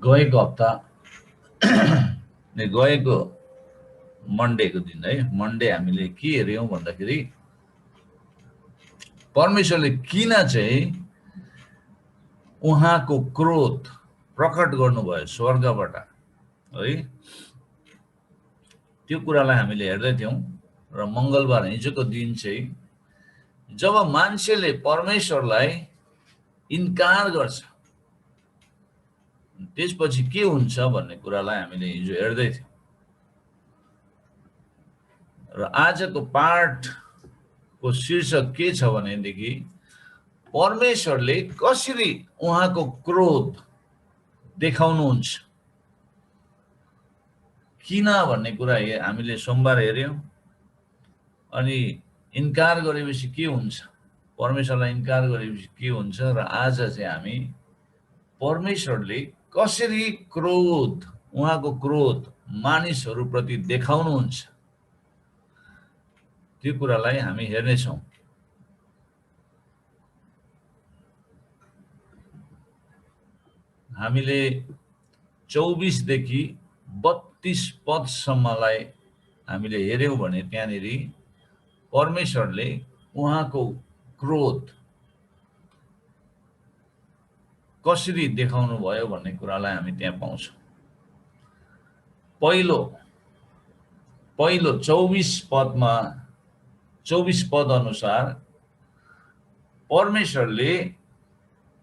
गएको हप्ता गएको मन्डेको दिन है मन्डे हामीले के हेर्यौं भन्दाखेरि परमेश्वरले किन चाहिँ उहाँको क्रोध प्रकट गर्नुभयो स्वर्गबाट है त्यो कुरालाई हामीले हेर्दै थियौं र मंगलबार हिजोको दिन चाहिँ जब मान्छेले परमेश्वरलाई इन्कार गर्छ त्यसपछि के हुन्छ भन्ने कुरालाई हामीले हिजो हेर्दै थियौं र आजको पाठको शीर्षक के छ भनेदेखि परमेश्वरले कसरी उहाँको क्रोध देखाउनुहुन्छ किन भन्ने कुरा हामीले सोमबार हेर्यौं अनि इन्कार गरेपछि के हुन्छ परमेश्वरलाई इन्कार गरेपछि के हुन्छ र आज चाहिँ हामी परमेश्वरले कसरी क्रोध उहाँको क्रोध मानिसहरुप्रति देखाउनुहुन्छ त्यो कुरालाई हामी हेर्ने छौं हामीले 24 देखि 32 पदसम्मलाई हामीले हेर्यौं भने त्यहाँनेरि परमेश्वरले उहाँको क्रोध कसरी देखाउनु भयो भन्ने कुरालाई हामी त्यहाँ पाउँछौं पहिलो 24 पदमा 24 पद अनुसार परमेश्वरले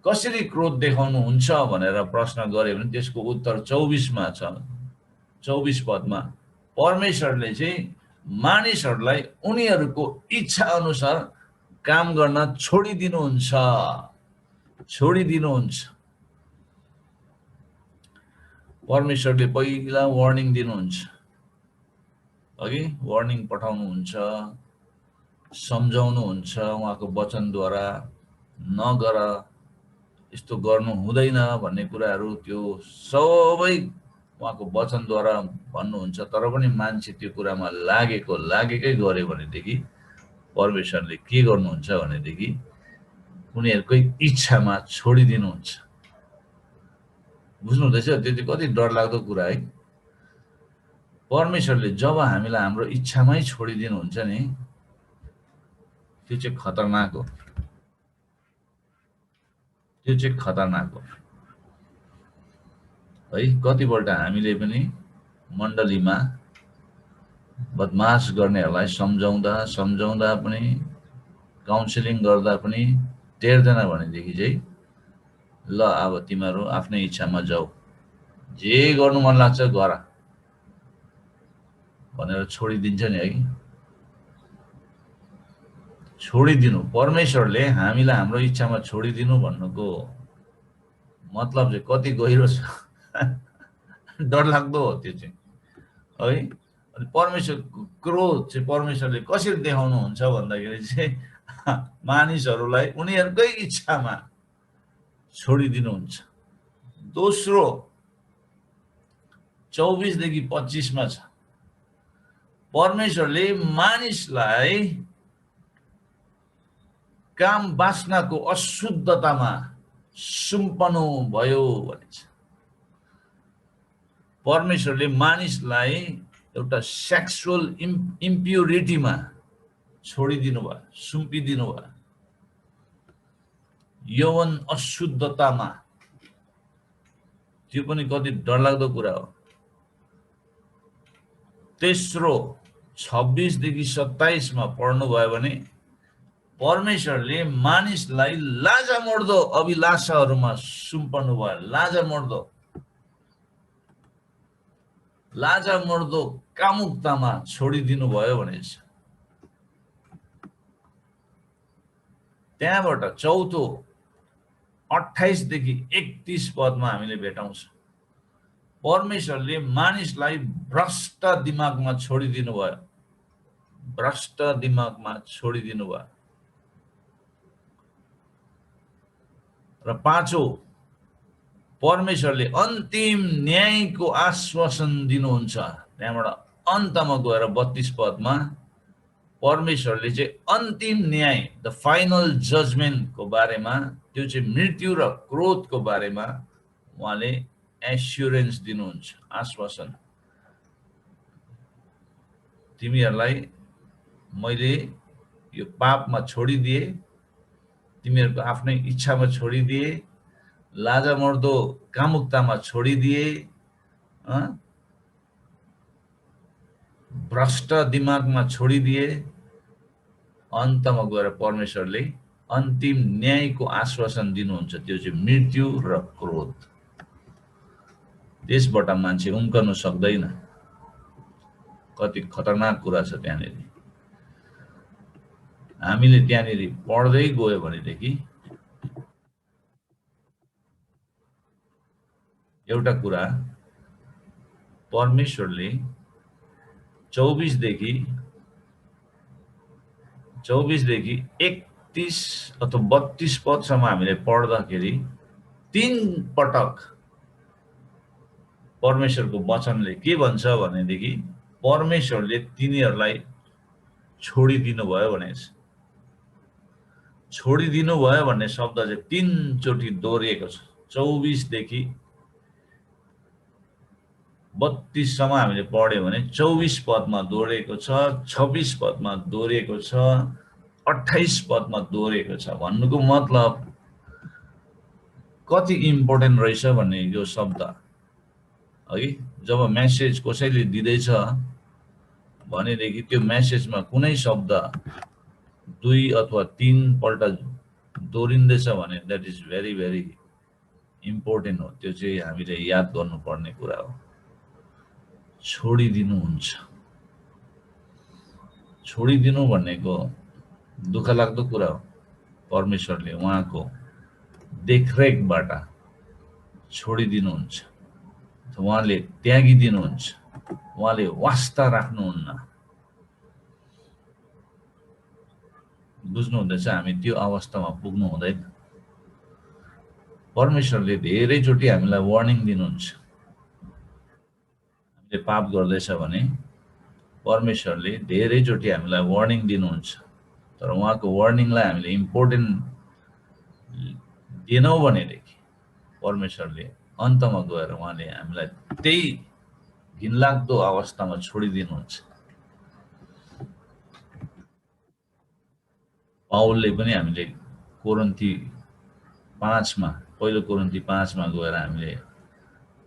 कसरी क्रोध देखाउनुहुन्छ भनेर प्रश्न गरे भने त्यसको उत्तर 24 मा छ 24 पदमा परमेश्वरले चाहिँ मानिसहरुलाई उनीहरुको इच्छा अनुसार काम गर्न छोडिदिनुहुन्छ परमेश्वरले पहिला वार्निङ दिनुहुन्छ अघि वार्निङ पठाउनुहुन्छ सम्झाउनुहुन्छ उहाँको वचनद्वारा नगर यस्तो गर्नु हुँदैन भन्ने कुराहरु त्यो सबै उहाँको वचनद्वारा भन्नुहुन्छ तर पनि मान्छे त्यो कुरामा लागेकै गरे भनेदेखि परमेश्वरले के गर्नुहुन्छ भनेदेखि उनीहरुकै इच्छामा छोडिदिनुहुन्छ बुझ्नु हुँदैछ त्यो चाहिँ कति डरलाग्दो कुरा है परमेश्वरले जब हामीलाई हाम्रो इच्छामै छोडिदिनुहुन्छ नि त्यो चाहिँ खतरनाक हो है कतिपल्ट हामीले पनि मण्डलीमा बदमाश गर्नेहरुलाई सम्झाउँदा पनि काउन्सिलिङ गर्दा पनि टेर्दैन भनेदेखि चाहिँ ल अब तिमीहरु आफ्नै इच्छामा जाऊ जे गर्नु मन लाग्छ गर भनेर छोडिदिन्छ नि है छोडिदिनु परमेश्वरले हामीलाई हाम्रो इच्छामा छोडिदिनु भन्नुको मतलब चाहिँ कति गहिरो छ डरलाग्दो हो त्यो चाहिँ है अनि परमेश्वरको क्रोध चाहिँ परमेश्वरले कसरी देखाउनुहुन्छ भन्दाखेरि चाहिँ मानिसहरुलाई उनीहरुकै इच्छामा छोडिदिनुहुन्छ दोस्रो 24 देखि 25 मा छ परमेश्वरले मानिसलाई काम वासनाको अशुद्धतामा सुम्पनु भयो भनिन्छ परमेश्वरले मानिसलाई एउटा सेक्सुअल इम्प्युरिटीमा छोडिदिनु भयो सुम्पिदिनु भयो यौवन अशुद्धतामा त्यो पनि कति डरलाग्दो कुरा हो तेस्रो 26 देखि 27 मा पढ्नु भयो भने परमेश्वरले मानिसलाई लाजामर्दो अभिलाषाहरुमा सुम्पनु भयो लाजामर्दो कामुकतामा छोडिदिनु भयो भनेछ त्यहाँबाट चौथो 28 देखि 31 पदमा हामीले भेटाउँछ परमेश्वरले मानिसलाई भ्रष्ट दिमागमा छोडिदिनु भयो र पाँचौं परमेश्वरले अन्तिम न्यायको आश्वासन दिनुहुन्छ त्यहाँबाट अन्तमा गएर 32 पदमा परमेश्वरले चाहिँ अन्तिम न्याय द फाइनल जजमेन्ट को बारेमा त्यो चाहिँ मृत्यु र क्रोधको बारेमा उहाँले एस्युरेन्स दिनुहुन्छ, आश्वासन। तिमीहरूलाई मैले यो पापमा छोडिदिए, तिमीहरूको आफ्नै इच्छामा छोडिदिए, लाजामर्दो कामुकतामा छोडिदिए, भ्रष्ट दिमागमा छोडिदिए। अन्तमा गएर परमेश्वरले अन्तिम न्यायको आश्वासन दिनुहुन्छ, त्यो चाहिँ मृत्यु र क्रोध। त्यसबाट मान्छे उम्कन सक्दैन। कति खतरनाक कुरा छ त्यहाँनिर। हामीले त्यहाँनिर पढ्दै गयो भनेदेखि एउटा कुरा, परमेश्वरले 24 देखि 31 अथवा 32 पदसम्म हामीले पढ्दाखेरि 3 पटक परमेश्वरको वचनले के भन्छ भनेदेखि परमेश्वरले तिनीहरूलाई छोडिदिनु भयो भनेछ। छोडिदिनु भयो भन्ने शब्द चाहिँ 3 चोटि दोहोरिएको छ। 24 देखि 32 सम्म हामीले पढ्यो भने 24 पदमा दोहोरिएको छ, 26 पदमा दोहोरिएको छ, 28 पदमा दोहोरिएको छ। भन्नुको मतलब कति इम्पोर्टेन्ट रहेछ भन्ने यो शब्द है। जब मेसेज कसैले दिँदैछ भनेदेखि त्यो मेसेजमा कुनै शब्द 2 अथवा 3 पल्ट दोहोरिँदैछ भने that is very very important हो। त्यो चाहिँ हामीले याद गर्नुपर्ने कुरा हो। छोडिदिनुहुन्छ, छोडिदिनु भनेको दुःख लाग्दो कुरा हो। परमेश्वरले उहाँको देखरेखबाट छोडिदिनुहुन्छ, उहाँले त्यागिदिनुहुन्छ, उहाँले वास्ता राख्नुहुन्न। बुझ्नु हुँदैछ? हामी त्यो अवस्थामा पुग्नु हुँदैन। परमेश्वरले धेरैचोटि हामीलाई वार्निङ दिनुहुन्छ। हामीले पाप गर्दैछ भने परमेश्वरले धेरैचोटि हामीलाई वार्निङ दिनुहुन्छ, तर उहाँको वार्निङलाई हामीले इम्पोर्टेन्ट दिनौँ भनेदेखि परमेश्वरले अन्तमा गएर उहाँले हामीलाई त्यही घिनलाग्दो अवस्थामा छोडिदिनुहुन्छ। पाउलले पनि हामीले कोरिन्थी 5 मा, पहिलो कोरिन्थी 5 मा गएर हामीले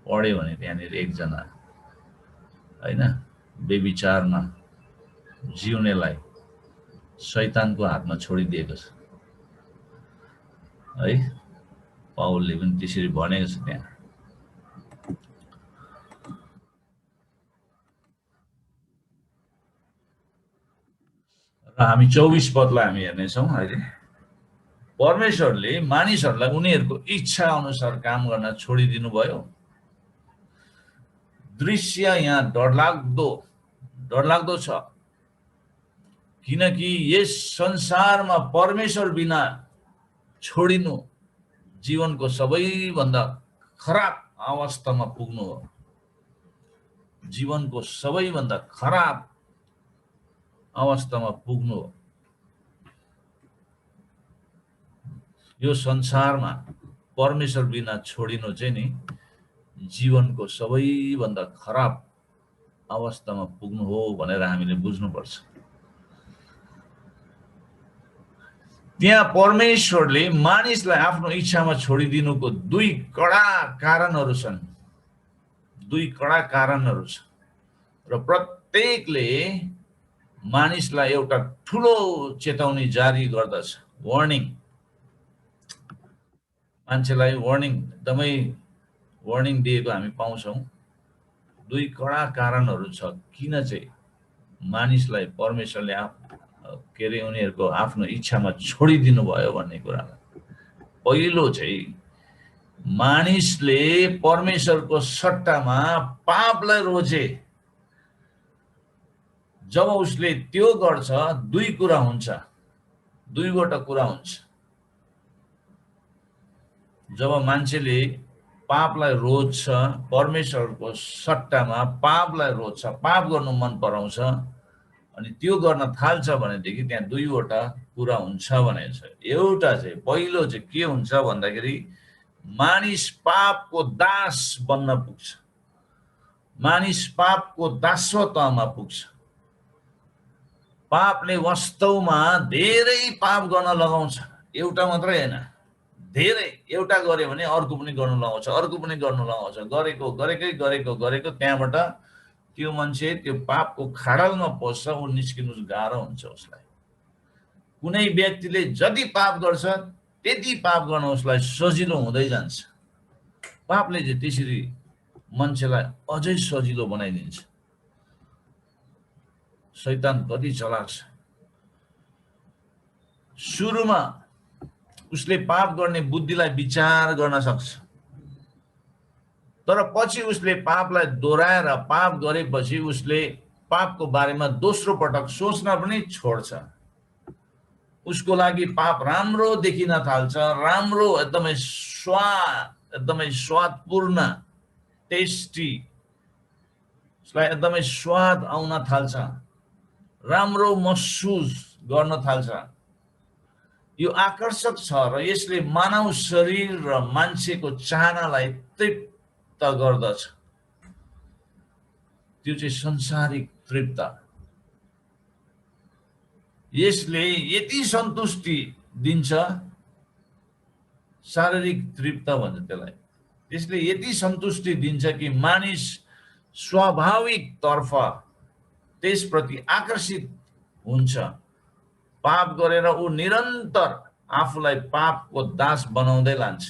पढ्यो भने त्यहाँनिर एकजना हैन बेविचारमा जिउनेलाई शैतानको हातमा छोडिदिएको छ है। पाउलले पनि त्यसरी भनेको छ त्यहाँ। र हामी 24 पदलाई हामी हेर्नेछौँ अहिले। परमेश्वरले मानिसहरूलाई उनीहरूको इच्छा अनुसार काम गर्न छोडिदिनु भयो। दृश्य यहाँ डरलाग्दो छ, किनकि यस संसारमा परमेश्वर बिना छोडिनु जीवनको सबैभन्दा खराब अवस्थामा पुग्नु हो। जीवनको सबैभन्दा खराब अवस्थामा पुग्नु हो। यो संसारमा परमेश्वर बिना छोडिनु चाहिँ नि जीवनको सबैभन्दा खराब अवस्थामा पुग्नु हो भनेर हामीले बुझ्नुपर्छ। त्यहाँ परमेश्वरले मानिसलाई आफ्नो इच्छामा छोडिदिनुको 2 कडा कारणहरू छन्। 2 कडा कारणहरू छ र प्रत्येकले मानिसलाई एउटा ठुलो चेतावनी जारी गर्दछ, वार्निङ। मान्छेलाई वार्निङ, एकदमै वार्निङ दिएको हामी पाउँछौँ। 2 कडा कारणहरू छ किन चाहिँ मानिसलाई परमेश्वरले के अरे उनीहरूको आफ्नो इच्छामा छोडिदिनु भयो भन्ने कुरालाई। पहिलो चाहिँ मानिसले परमेश्वरको सट्टामा पापलाई रोजे। जब उसले त्यो गर्छ 2 कुरा हुन्छ, 2वटा कुरा हुन्छ। जब मान्छेले पापलाई रोज्छ, परमेश्वरको सट्टामा पापलाई रोज्छ, पाप गर्नु मन पराउँछ अनि त्यो गर्न थाल्छ भनेदेखि त्यहाँ 2वटा कुरा हुन्छ भनेको छ। एउटा चाहिँ पहिलो चाहिँ के हुन्छ भन्दाखेरि मानिस पापको दास बन्न पुग्छ, मानिस पापको दासत्वमा पुग्छ। पापले वास्तवमा धेरै पाप गर्न लगाउँछ, एउटा मात्रै हैन, धेरै। एउटा गर्यो भने अर्को पनि गर्न लगाउँछ, अर्को पनि गर्न लगाउँछ, गरेको गरेकै गरेको गरेको त्यहाँबाट त्यो मान्छे त्यो पापको खाडलमा पस्छ, ऊ निस्किनु गाह्रो हुन्छ उसलाई। कुनै व्यक्तिले जति पाप गर्छ त्यति पाप गर्न उसलाई सजिलो हुँदै जान्छ। पापले चाहिँ त्यसरी मान्छेलाई अझै सजिलो बनाइदिन्छ। शैतान कति चलाक छ। सुरुमा उसले पाप गर्ने बुद्धिलाई विचार गर्न सक्छ, तर पछि उसले पापलाई दोहोऱ्याएर पाप गरेपछि उसले पापको बारेमा दोस्रो पटक सोच्न पनि छोड्छ। उसको लागि पाप राम्रो देखिन थाल्छ, राम्रो, एकदमै स्वादपूर्ण, टेस्टी, उसलाई एकदमै स्वाद आउन थाल्छ, राम्रो महसुस गर्न थाल्छ। यो आकर्षक छ र यसले मानव शरीर र मान्छेको चाहनालाई तृप्त गर्दछ। त्यो चाहिँ संसारिक तृप्त। यसले यति सन्तुष्टि दिन्छ, शारीरिक तृप्त भन्छ त्यसलाई। त्यसले यति सन्तुष्टि दिन्छ कि मानिस स्वाभाविक तर्फ त्यसप्रति आकर्षित हुन्छ। पाप गरेर ऊ निरन्तर आफूलाई पापको दास बनाउँदै लान्छ।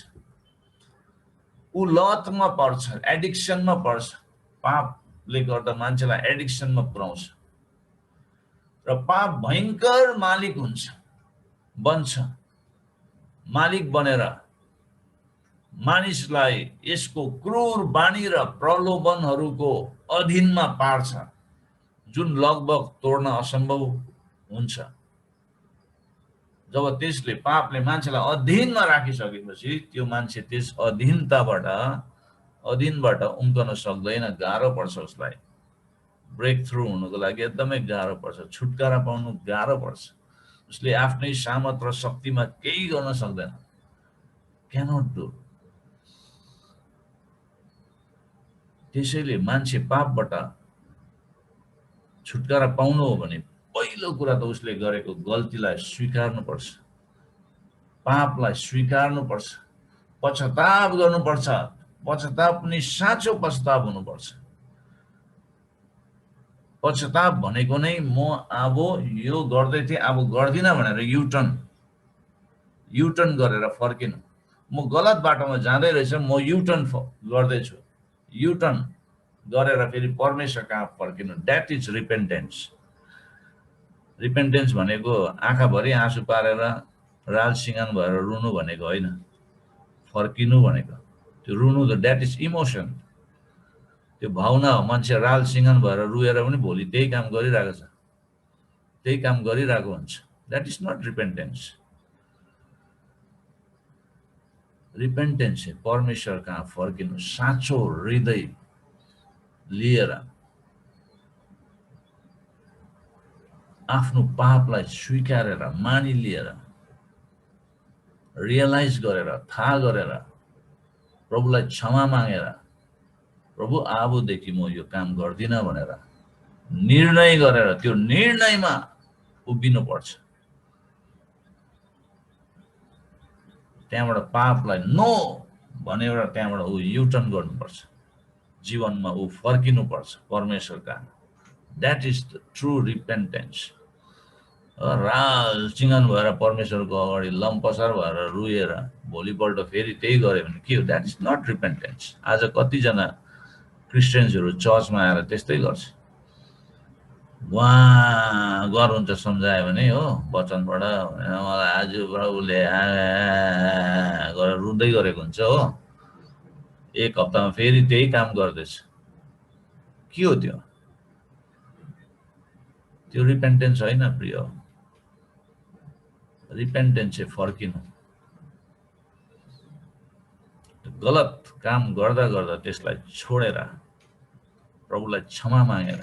ऊ लतमा पर्छ, एडिक्सनमा पर्छ। पापले गर्दा मान्छेलाई एडिक्सनमा पुर्याउँछ र पाप भयंकर मालिक बन्छ। मालिक बनेर मानिसलाई यसको क्रूर बानी र प्रलोभनहरूको अधीनमा पार्छ, जुन लगभग तोड्न असम्भव हुन्छ। जब त्यसले पापले मान्छेलाई अधीनमा राखिसकेपछि त्यो मान्छे त्यस अधीनबाट उम्कन सक्दैन, गाह्रो पर्छ उसलाई। ब्रेक थ्रु हुनुको लागि एकदमै गाह्रो पर्छ, छुटकारा पाउनु गाह्रो पर्छ। उसले आफ्नै सामर्थ र शक्तिमा केही गर्न सक्दैन, क्यानट डु। त्यसैले मान्छे पापबाट छुटकारा पाउनु हो भने पहिलो कुरा त उसले गरेको गल्तीलाई स्वीकार्नुपर्छ, पापलाई स्वीकार्नुपर्छ, पश्चाताप गर्नुपर्छ। पश्चाताप पनि साँचो पश्चाताप हुनुपर्छ। पश्चाताप भनेको नै म अब यो गर्दै थिएँ, अब गर्दिनँ भनेर युटर्न गरेर फर्किनु। म गलत बाटोमा जाँदै रहेछ, म युटर्न गर्दैछु। युटर्न गरेर फेरि परमेश्वर कहाँ फर्किनु, द्याट इज रिपेन्टेन्स। रिपेन्टेन्स भनेको आँखाभरि आँसु पारेर राल सिँगान भएर रुनु भनेको होइन। फर्किनु भनेको त्यो रुनु त द्याट इज इमोसन, त्यो भावना हो। मान्छे राल सिँगान भएर रुएर पनि भोलि त्यही काम गरिरहेको छ, त्यही काम गरिरहेको हुन्छ। That is not repentance. Repentance चाहिँ परमेश्वर कहाँ फर्किनु, साँचो हृदय लिएर आफ्नो पापलाई स्वीकारेर मानिलिएर रियलाइज गरेर थाहा गरेर प्रभुलाई क्षमा मागेर प्रभु अबदेखि म यो काम गर्दिनँ भनेर निर्णय गरेर त्यो निर्णयमा उभिनु पर्छ। त्यहाँबाट पापलाई नो भनेर त्यहाँबाट ऊ युटर्न गर्नुपर्छ, जीवनमा ऊ फर्किनुपर्छ परमेश्वर कहाँ। That is the true repentance. राल चिङ्गन भएर परमेश्वरको अगाडि लम्पसार भएर रुएर भोलिपल्ट फेरि त्यही गऱ्यो भने के हो? That is not repentance. आज कतिजना क्रिस्चियन्सहरू चर्चमा आएर त्यस्तै गर्छ। उहाँ गर्नुहुन्छ सम्झायो भने हो वचनबाट, मलाई आज प्रभुले गरेर रुँदै गरेको हुन्छ हो। एक हप्तामा फेरि त्यही काम गर्दैछ। के हो त्यो? त्यो रिपेन्टेन्स होइन प्रिय। रिपेन्टेन्स चाहिँ फर्किनु। गलत काम गर्दा गर्दा त्यसलाई छोडेर प्रभुलाई क्षमा मागेर,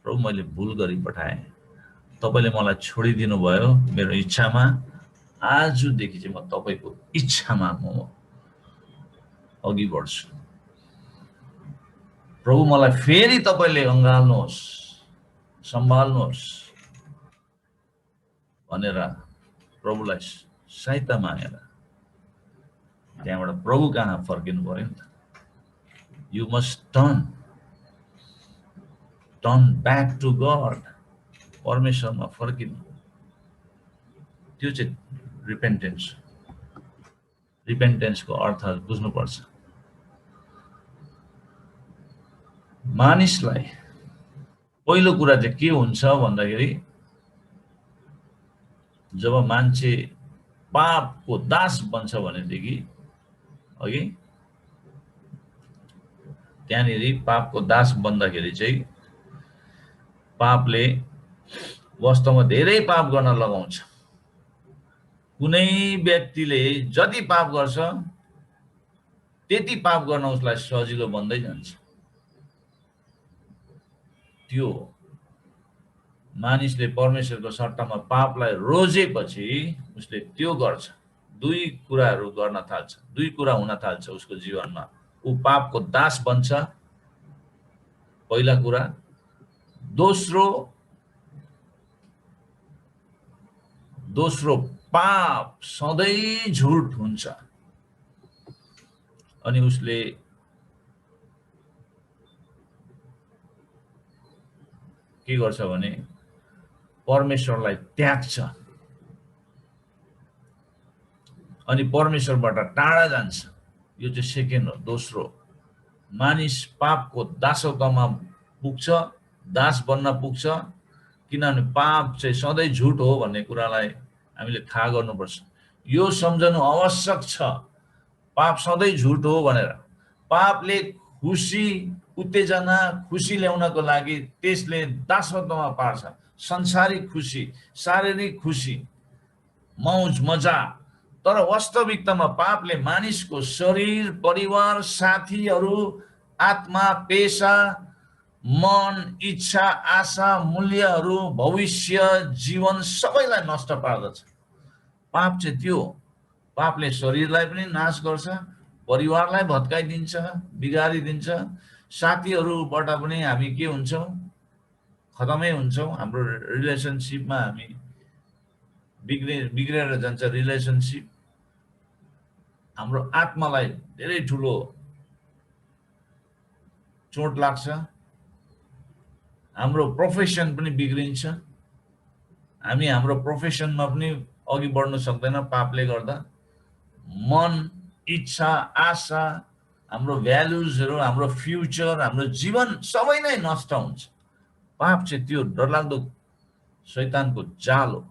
प्रभु मैले भुल गरी पठाएँ, तपाईँले मलाई छोडिदिनु भयो मेरो इच्छामा, आजदेखि चाहिँ म तपाईँको इच्छामा म अघि बढ्छु। प्रभु मलाई फेरि तपाईले अँगाल्नुहोस्, सम्हाल्नुहोस् भनेर प्रभुलाई सहायता मागेर त्यहाँबाट प्रभु कहाँ फर्किनु पर्यो नि त। You must turn back to God, परमेश्वरमा फर्किनु। त्यो चाहिँ रिपेन्टेन्सको अर्थ बुझ्नुपर्छ। मानिसलाई पहिलो कुरा चाहिँ के हुन्छ भन्दाखेरि जब मान्छे पापको दास बन्छ भनेदेखि अघि त्यहाँनिर पापको दास बन्दाखेरि चाहिँ पापले वास्तवमा धेरै पाप गर्न लगाउँछ। कुनै व्यक्तिले जति पाप गर्छ त्यति पाप गर्न उसलाई सजिलो बन्दै जान्छ। त्यो मानिसले परमेश्वरको सट्टामा पापलाई रोजेपछि उसले त्यो गर्छ, दुई कुराहरू गर्न थाल्छ, दुई कुरा हुन थाल्छ उसको जीवनमा। ऊ पापको दास बन्छ पहिला कुरा। दोस्रो पाप सधैँ झुट हुन्छ। अनि उसले के गर्छ भने परमेश्वरलाई त्याग्छ अनि परमेश्वरबाट टाढा जान्छ। यो चाहिँ सेकेन्ड हो। दोस्रो, मानिस पापको दासत्वमा पुग्छ, दास बन्न पुग्छ, किनभने पाप चाहिँ सधैँ झुट हो भन्ने कुरालाई हामीले थाहा गर्नुपर्छ। यो सम्झनु आवश्यक छ पाप सधैँ झुट हो भनेर। पापले खुसी, उत्तेजना, खुसी ल्याउनको लागि त्यसले दासत्वमा पार्छ। संसारिक खुसी, शारीरिक खुसी, मौज मजा। तर वास्तविकतामा पापले मानिसको शरीर, परिवार, साथीहरू, आत्मा, पेशा, मन, इच्छा, आशा, मूल्यहरू, भविष्य, जीवन सबैलाई नष्ट पार्दछ। पाप चाहिँ त्यो। पापले शरीरलाई पनि नाश गर्छ, परिवारलाई भत्काइदिन्छ, बिगारिदिन्छ, साथीहरूबाट पनि हामी के हुन्छौँ, खतमै हुन्छौँ। हाम्रो रिलेसनसिपमा हामी बिग्रेर जान्छ रिलेसनसिप। हाम्रो आत्मालाई धेरै ठुलो चोट लाग्छ। हाम्रो प्रोफेसन पनि बिग्रिन्छ। हामी हाम्रो प्रोफेसनमा पनि अघि बढ्न सक्दैन पापले गर्दा। मन, इच्छा, आशा, हाम्रो भ्यालुजहरू, हाम्रो फ्युचर, हाम्रो जीवन सबै नै नष्ट हुन्छ। पाप चाहिँ त्यो डरलाग्दो शैतानको जाल हो।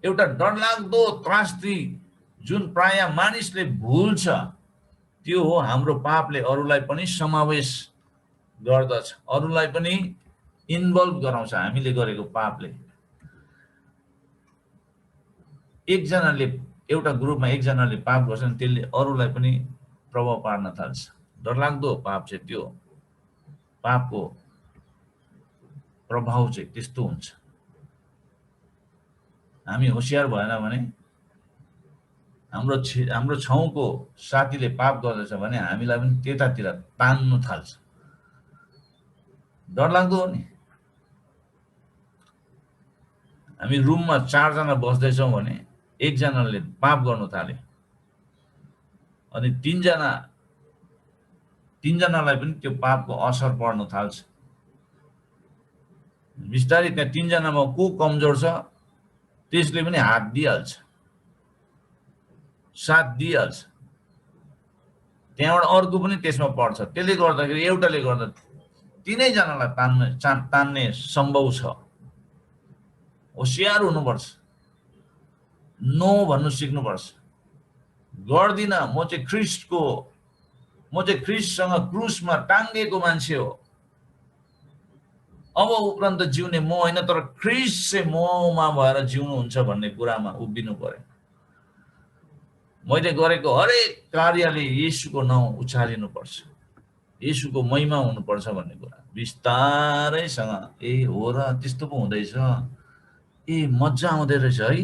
एउटा डरलाग्दो त्रासदी जुन प्राय मानिसले भुल्छ त्यो हो हाम्रो पापले अरूलाई पनि समावेश गर्दछ, अरूलाई पनि इन्भल्भ गराउँछ। हामीले गरेको पापले एकजनाले, एउटा ग्रुपमा एकजनाले पाप गर्छ नि त्यसले अरूलाई पनि प्रभाव पार्न थाल्छ। डरलाग्दो पाप चाहिँ त्यो। पापको प्रभाव चाहिँ त्यस्तो हुन्छ। हामी होशियार भएन भने हाम्रो छाउको साथीले पाप गर्दछ भने हामीलाई पनि त्यतातिर तान्नु थाल्छ। डरलाग्दो हो नि। हामी रुममा 4 जना बस्दैछौँ भने एकजनाले पाप गर्नु थाले अनि तीनजनालाई पनि त्यो पापको असर पर्न थाल्छ। बिस्तारै त्यहाँ 3 जनामा को कमजोर छ त्यसले पनि हात दिइहाल्छ, साथ दिइहाल्छ। त्यहाँबाट अर्को पनि त्यसमा पर्छ। त्यसले गर्दाखेरि एउटाले गर्दा 3 जनालाई तान्ने सम्भव छ। होशियार हुनुपर्छ। नो भन्नु सिक्नुपर्छ। गर्दिन, म चाहिँ ख्रिस्टसँग क्रुसमा टाङ्गिएको मान्छे हो। अब उपरान्त जिउने म होइन तर ख्रिस्ट चाहिँ ममा भएर जिउनुहुन्छ भन्ने कुरामा उभिनु पर्यो। मैले गरेको हरेक कार्यले येशूको नाउँ उचालिनुपर्छ, येशूको महिमा हुनुपर्छ भन्ने कुरा बिस्तारैसँग। ए हो र त्यस्तो पो हुँदैछ, ए मजा आउँदै रहेछ है।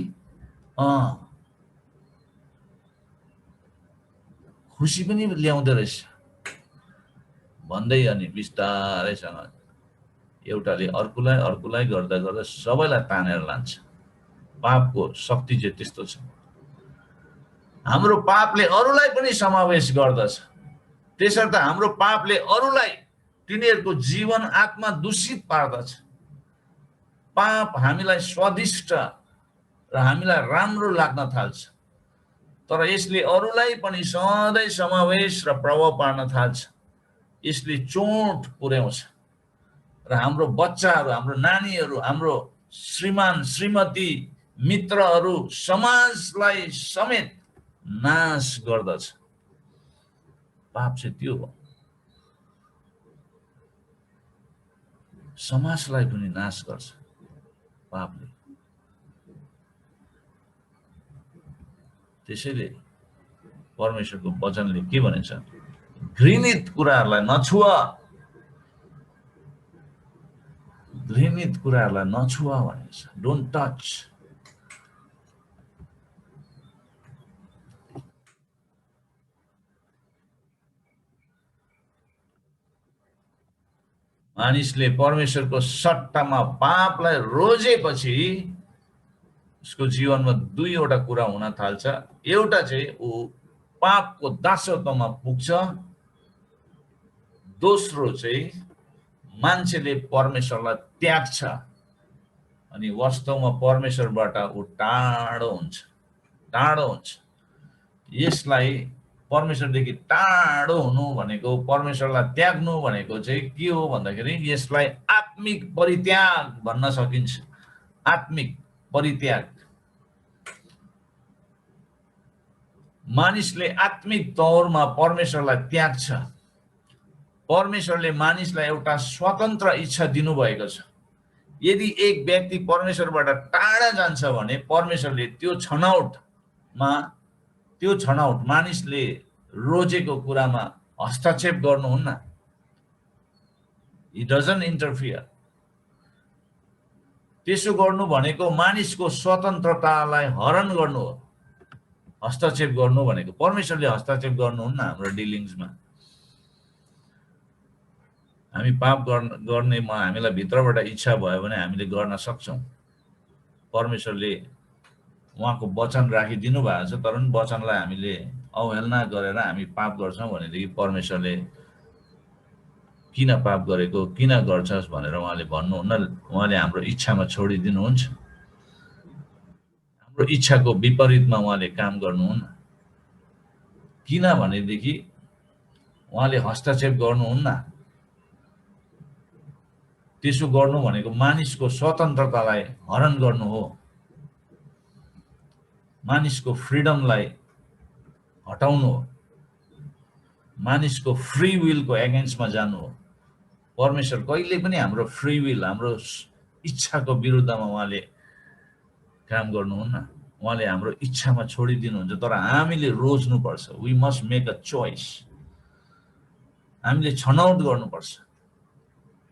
खुसी पनि ल्याउँदो रहेछ भन्दै अनि बिस्तारैसँग एउटाले अर्कोलाई अर्कोलाई गर्दा गर्दा सबैलाई तानेर लान्छ। पापको शक्ति चाहिँ त्यस्तो छ। हाम्रो पापले अरूलाई पनि समावेश गर्दछ। त्यसर्थ हाम्रो पापले अरूलाई तिनीहरूको जीवन आत्मा दूषित पार्दछ। पाप हामीलाई स्वादिष्ट र हामीलाई राम्रो लाग्न थाल्छ, तर यसले अरूलाई पनि सधैँ समावेश र प्रभाव पार्न थाल्छ। यसले चोट पुर्याउँछ र हाम्रो बच्चाहरू, हाम्रो नानीहरू, हाम्रो श्रीमान श्रीमती, मित्रहरू, समाजलाई समेत नाश गर्दछ। पाप चाहिँ त्यो हो, समाजलाई पनि नाश गर्छ पापले। त्यसैले परमेश्वरको वचनले के भनेछ? घृणित कुराहरूलाई नछुआ, घृणित कुराहरूलाई नछुआ भनेछ। Don't touch. मानिसले परमेश्वरको सट्टामा पापलाई रोजेपछि उसको जीवनमा दुईवटा कुरा हुन थाल्छ। एउटा चाहिँ ऊ पापको दासत्वमा पुग्छ, दोस्रो चाहिँ मान्छेले परमेश्वरलाई त्याग्छ अनि वास्तवमा परमेश्वरबाट ऊ टाढो हुन्छ, टाढो हुन्छ। यसलाई परमेश्वरदेखि टाढो हुनु भनेको, परमेश्वरलाई त्याग्नु भनेको चाहिँ के हो भन्दाखेरि यसलाई आत्मिक परित्याग भन्न सकिन्छ। आत्मिक परित्याग। मानिसले आत्मिक तौरमा परमेश्वरलाई त्याग्छ। परमेश्वरले मानिसलाई एउटा स्वतन्त्र इच्छा दिनुभएको छ। यदि एक व्यक्ति परमेश्वरबाट टाढा जान्छ भने परमेश्वरले त्यो छनौट मानिसले रोजेको कुरामा हस्तक्षेप गर्नुहुन्न। He doesn't interfere. त्यसो गर्नु भनेको मानिसको स्वतन्त्रतालाई हरण गर्नु हो। हस्तक्षेप गर्नु भनेको परमेश्वरले हस्तक्षेप गर्नुहुन्न हाम्रो डिलिङ्समा। हामी पाप गर्ने हामीलाई भित्रबाट इच्छा भयो भने हामीले गर्न सक्छौँ। परमेश्वरले उहाँको वचन राखिदिनु भएको छ, तर पनि वचनलाई हामीले अवहेलना गरेर हामी पाप गर्छौँ भनेदेखि परमेश्वरले किन पाप गरेको, किन गर्छस् भनेर उहाँले भन्नुहुन्न। उहाँले हाम्रो इच्छामा छोडिदिनुहुन्छ। हाम्रो इच्छाको विपरीतमा उहाँले काम गर्नुहुन्न। किन भनेदेखि उहाँले हस्तक्षेप गर्नुहुन्न। त्यसो गर्नु भनेको मानिसको स्वतन्त्रतालाई हरण गर्नु हो, मानिसको फ्रिडमलाई हटाउनु हो, मानिसको फ्री विलको एगेन्स्टमा जानु हो। परमेश्वर कहिले पनि हाम्रो फ्री विल, हाम्रो इच्छाको विरुद्धमा उहाँले काम गर्नुहुन्न। उहाँले हाम्रो इच्छामा छोडिदिनुहुन्छ, तर हामीले रोज्नुपर्छ। We must make a choice. हामीले छनौट गर्नुपर्छ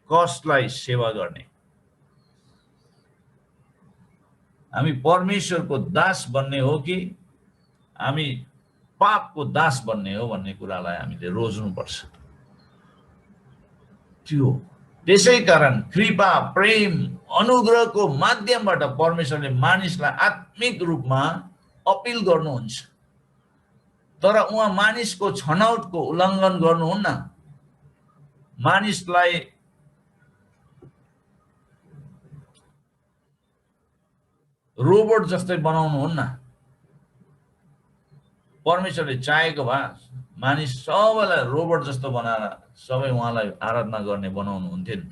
कसलाई सेवा गर्ने। हामी परमेश्वरको दास बन्ने हो कि हामी पापको दास बन्ने हो भन्ने कुरालाई हामीले रोज्नुपर्छ। त्यो त्यसै कारण कृपा, प्रेम, अनुग्रहको माध्यमबाट परमेश्वरले मानिसलाई आत्मिक रूपमा अपिल गर्नुहुन्छ, तर उहाँ मानिसको छनौटको उल्लङ्घन गर्नुहुन्न। मानिसलाई रोबोट जस्तै बनाउनुहुन्न। परमेश्वरले चाहेको भए मानिस सबैलाई रोबोट जस्तो बनाएर सबै उहाँलाई आराधना गर्ने बनाउनुहुन्थ्यो नि,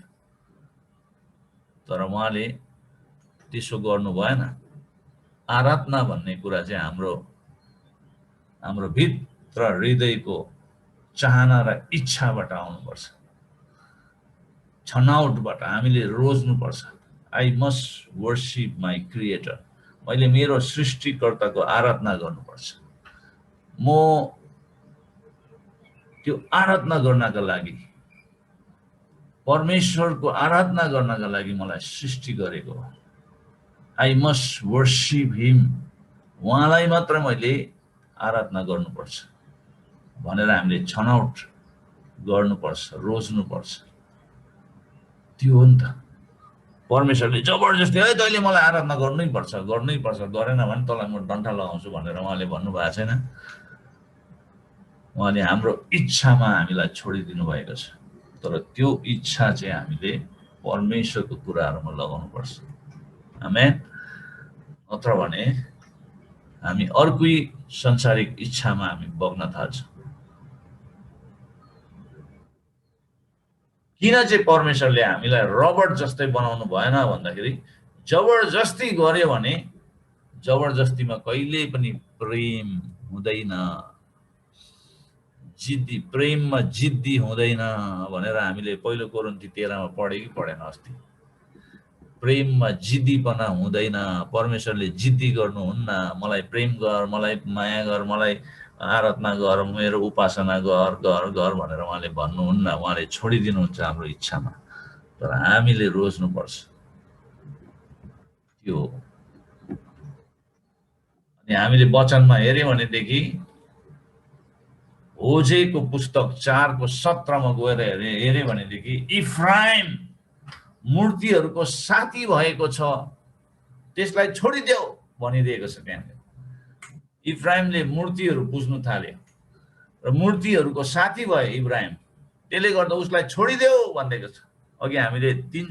तर उहाँले त्यसो गर्नु भएन। आराधना भन्ने कुरा चाहिँ हाम्रो भित्र हृदयको चाहना र इच्छाबाट आउनुपर्छ, छनौटबाट हामीले रोज्नुपर्छ। I must worship my creator. मैले मेरो सृष्टिकर्ताको आराधना गर्नुपर्छ। म त्यो आराधना गर्नका लागि, परमेश्वरको आराधना गर्नका लागि मलाई सृष्टि गरेको हो। आई मस्ट वर्शिप हिम। उहाँलाई मात्र मैले आराधना गर्नुपर्छ भनेर हामीले छनौट गर्नुपर्छ, रोज्नुपर्छ। त्यो हो नि त। परमेश्वरले जबरजस्ती है तैँले मलाई आराधना गर्नै पर्छ, गरेन भने तँलाई म डन्ठा लगाउँछु भनेर उहाँले भन्नुभएको छैन। उहाँले हाम्रो इच्छामा हामीलाई छोडिदिनु भएको छ, तर त्यो इच्छा चाहिँ हामीले परमेश्वरको कुराहरूमा लगाउनुपर्छ। आमेन। नत्र भने हामी अर्कै संसारिक इच्छामा हामी बग्न थाल्छौँ। किन चाहिँ परमेश्वरले हामीलाई रबर्ट जस्तै बनाउनु भएन भन्दाखेरि जबरजस्ती गर्यो भने जबरजस्तीमा कहिल्यै पनि प्रेम हुँदैन, जिद्दी, प्रेममा जिद्दी हुँदैन भनेर हामीले पहिलो कोरिन्थी 13 मा पढ्यो कि पढेन अस्ति? प्रेममा जिद्दीपना हुँदैन। परमेश्वरले जिद्दी गर्नुहुन्न, मलाई प्रेम गर, मलाई माया गर, मलाई आराधना गर, मेरो उपासना गर गर गर भनेर उहाँले भन्नुहुन्न। उहाँले छोडिदिनुहुन्छ हाम्रो इच्छामा, तर हामीले रोज्नुपर्छ। त्यो अनि हामीले वचनमा हेर्यौँ भनेदेखि होजेको पुस्तक 4 को 17 मा गएर हेर्यो भनेदेखि इफ्राइम मूर्तिहरूको साथी भएको छ, त्यसलाई छोडिदेऊ भनिदिएको छ। त्यहाँ इफ्राइमले मूर्तिहरू पुज्नु थाल्यो र मूर्तिहरूको साथी भयो इब्राहिम, त्यसले गर्दा उसलाई छोडिदेऊ भनिदिएको छ। अघि हामीले 3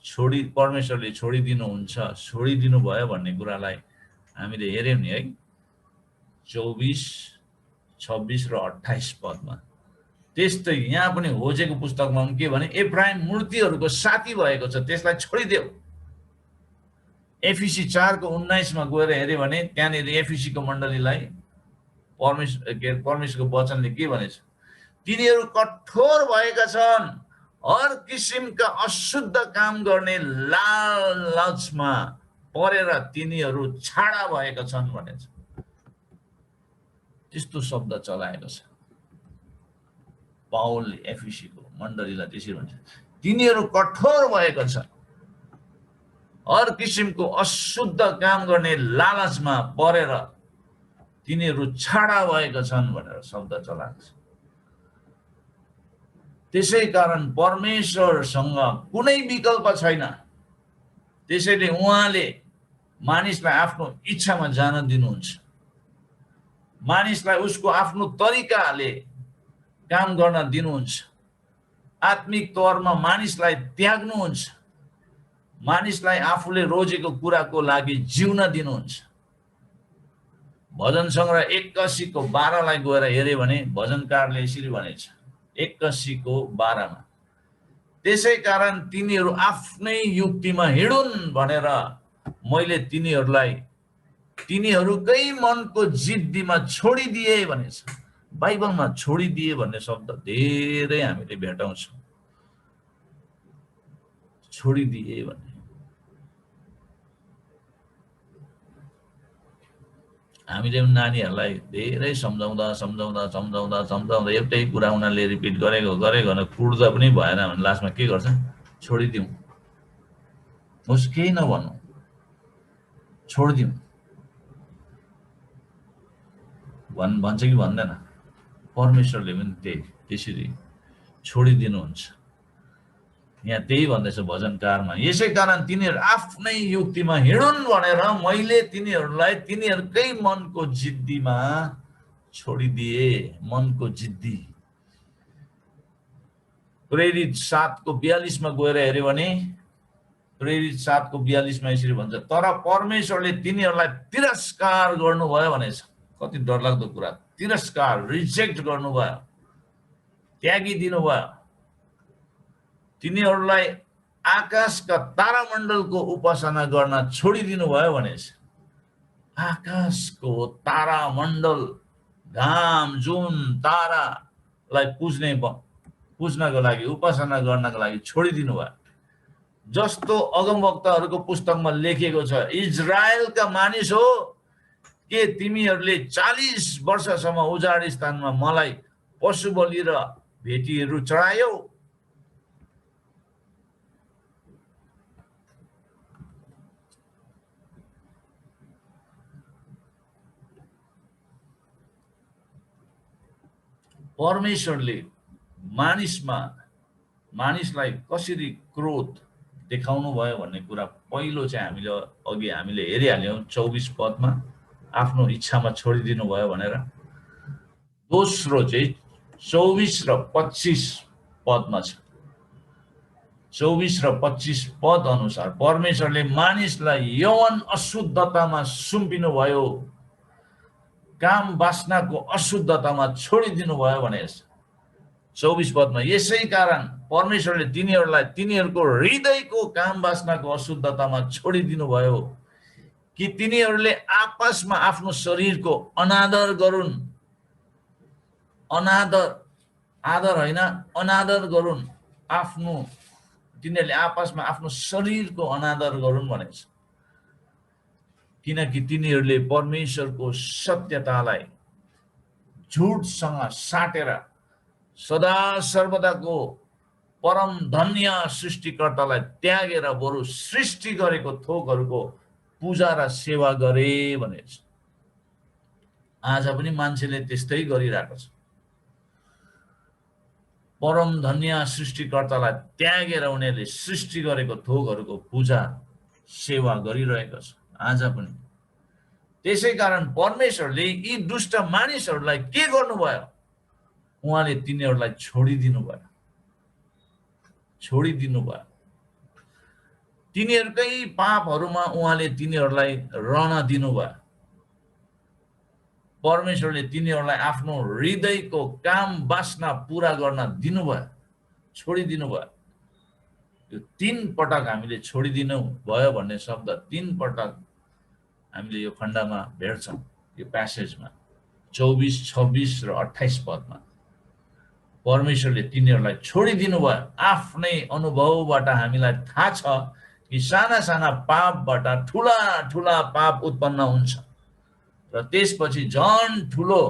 चोटि परमेश्वरले छोडिदिनुहुन्छ, छोडिदिनु भयो भन्ने कुरालाई हामीले हेर्यौँ नि है, 24, 26 र 28 पदमा। त्यस्तै यहाँ पनि होजेको पुस्तकमा पनि के भने इब्राहिम मूर्तिहरूको साथी भएको छ, त्यसलाई छोडिदेऊ। एफिसी 4 को 19 मा गएर हेर्यो भने त्यहाँनिर एफिसीको मण्डलीलाई परमेश्वरको वचनले के भनेछ? तिनीहरू कठोर भएका छन्, हर किसिमका अशुद्ध काम गर्ने लालचमा परेर तिनीहरू छाडा भएका छन् भनेछ। त्यस्तो शब्द चलाएको छ पावलले एफिसीको मण्डलीलाई। त्यसरी भन्छ, तिनीहरू कठोर भएका छन्, हर किसिमको अशुद्ध काम गर्ने लालचमा परेर तिनीहरू छाडा भएका छन् भनेर शब्द चलाएको छ। त्यसै कारण परमेश्वरसँग कुनै विकल्प छैन। त्यसैले उहाँले मानिसलाई आफ्नो इच्छामा जान दिनुहुन्छ, मानिसलाई उसको आफ्नो तरिकाले काम गर्न दिनुहुन्छ, आत्मिक तौरमा मानिसलाई त्याग्नुहुन्छ, मानिसलाई आफूले रोजेको कुराको लागि जिउन दिनुहुन्छ। भजन सङ्ग्रह 81 को 12 लाई गएर हेर्यो भने भजनकारले यसरी भनेछ 81 को 12 मा, त्यसै कारण तिनीहरू आफ्नै युक्तिमा हिँडुन् भनेर मैले तिनीहरूलाई तिनीहरूकै मनको जिद्दीमा छोडिदिए भनेछ। बाइबलमा छोडिदिए भन्ने शब्द धेरै हामीले भेटाउँछौँ, छोडिदिए भन्ने। हामीले नानीहरूलाई धेरै सम्झाउँदा सम्झाउँदा सम्झाउँदा सम्झाउँदा एउटै कुरा उनीहरूले रिपिट गरेको कुर्दा पनि भएन भने लास्टमा के गर्छ? छोडिदिउँ, होस् केही नभनौँ, छोडिदिउँ भन्छ कि भन्दैन? परमेश्वरले पनि त्यसरी छोडिदिनुहुन्छ। यहाँ त्यही भन्दैछ भजनकारमा, यसै कारण तिनीहरू आफ्नै युक्तिमा हिँडुन् भनेर मैले तिनीहरूलाई तिनीहरूकै मनको जिद्दीमा छोडिदिए। मनको जिद्दी। प्रेरित 7 को 42 मा गएर हेर्यो भने प्रेरित 7 को 42 मा यसरी भन्छ, तर परमेश्वरले तिनीहरूलाई तिरस्कार गर्नुभयो भनेछ। कति डरलाग्दो कुरा, तिरस्कार, रिजेक्ट गर्नुभयो, त्यागिदिनु भयो। तिनीहरूलाई आकाशका तारामण्डलको उपासना गर्न छोडिदिनु भयो भनेछ। आकाशको तारामण्डल, घाम, जुन, तारालाई पुज्नको लागि, उपासना गर्नको लागि छोडिदिनु भयो। जस्तो अगमवक्ताहरूको पुस्तकमा लेखिएको छ, इजरायलका मानिस हो के तिमीहरूले 40 वर्षसम्म उजाड स्थानमा मलाई पशु बलि र भेटीहरू चढायौ? परमेश्वरले मानिसलाई कसरी क्रोध देखाउनु भयो भन्ने कुरा पहिलो चाहिँ हामीले हेरिहाल्यौं 24 पदमा आफ्नो इच्छामा छोडिदिनु भयो भनेर। दोस्रो चाहिँ 24 र 25 पदमा छ। 24 र 25 पद अनुसार परमेश्वरले मानिसलाई यौवन अशुद्धतामा सुम्पिनु भयो, काम वासनाको अशुद्धतामा छोडिदिनु भयो भनेको छ। 24 पदमा यसै कारण परमेश्वरले तिनीहरूको हृदयको काम वासनाको अशुद्धतामा छोडिदिनु भयो कि तिनीहरूले आपसमा आफ्नो शरीरको अनादर गरून्। आदर होइन, अनादर गरून्। तिनीहरूले आपसमा आफ्नो शरीरको अनादर गरून् भनेको छ। किनकि तिनीहरूले परमेश्वरको सत्यतालाई झुटसँग साटेर सदा सर्वदाको परम धन्य सृष्टिकर्तालाई त्यागेर बरु सृष्टि गरेको थोकहरूको पूजा र सेवा गरे भनेको छ। आज पनि मान्छेले त्यस्तै गरिरहेको छ। परम धन्य सृष्टिकर्तालाई त्यागेर उनीहरूले सृष्टि गरेको थोकहरूको पूजा सेवा गरिरहेको छ आज पनि। त्यसै कारण परमेश्वरले यी दुष्ट मानिसहरूलाई के गर्नुभयो? उहाँले तिनीहरूलाई छोडिदिनु भयो। तिनीहरूकै पापहरूमा उहाँले तिनीहरूलाई रहन दिनुभयो। परमेश्वरले तिनीहरूलाई आफ्नो हृदयको काम वासना पूरा गर्न दिनुभयो, छोडिदिनु भयो। यो 3 पटक हामीले छोडिदिनु भयो भन्ने शब्द 3 पटक हामीले यो खण्डमा भेट्छौं। यो प्यासेजमा 24, 26 र 28 पदमा परमेश्वरले तिनीहरूलाई छोडिदिनु भयो। आफ्नै अनुभवबाट हामीलाई थाहा छ कि साना साना पापबाट ठूला ठूला पाप उत्पन्न हुन्छ र त्यसपछि झन् ठूलो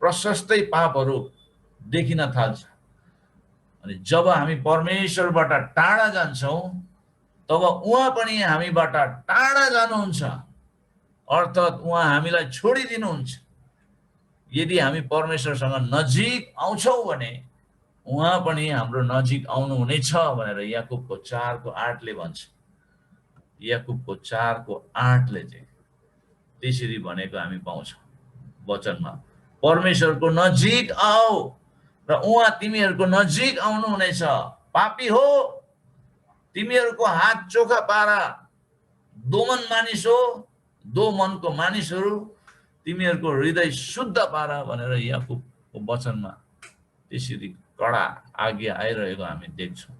प्रशस्तै पापहरू देखिन थाल्छ। अनि जब हामी परमेश्वरबाट टाढा जान्छौं तब उहाँ पनि हामीबाट टाढा जानुहुन्छ, अर्थात् उहाँ हामीलाई छोडिदिनुहुन्छ। यदि हामी परमेश्वरसँग नजिक आउँछौं भने उहाँ पनि हाम्रो नजिक आउनुहुनेछ भनेर याकुबको 4:8ले भन्छ। याकुबको 4:8ले चाहिँ त्यसरी भनेको हामी पाउँछौं वचनमा। परमेश्वरको नजिक आओ र उहाँ तिमीहरूको नजिक आउनुहुनेछ। पापी हो, तिमीहरूको हात चोखा पारा। दोमन मानिस हो, दो मनको मानिसहरू, तिमीहरूको हृदय शुद्ध पारा भनेर याकुबको वचनमा त्यसरी कडा आज्ञा आइरहेको हामी देख्छौं।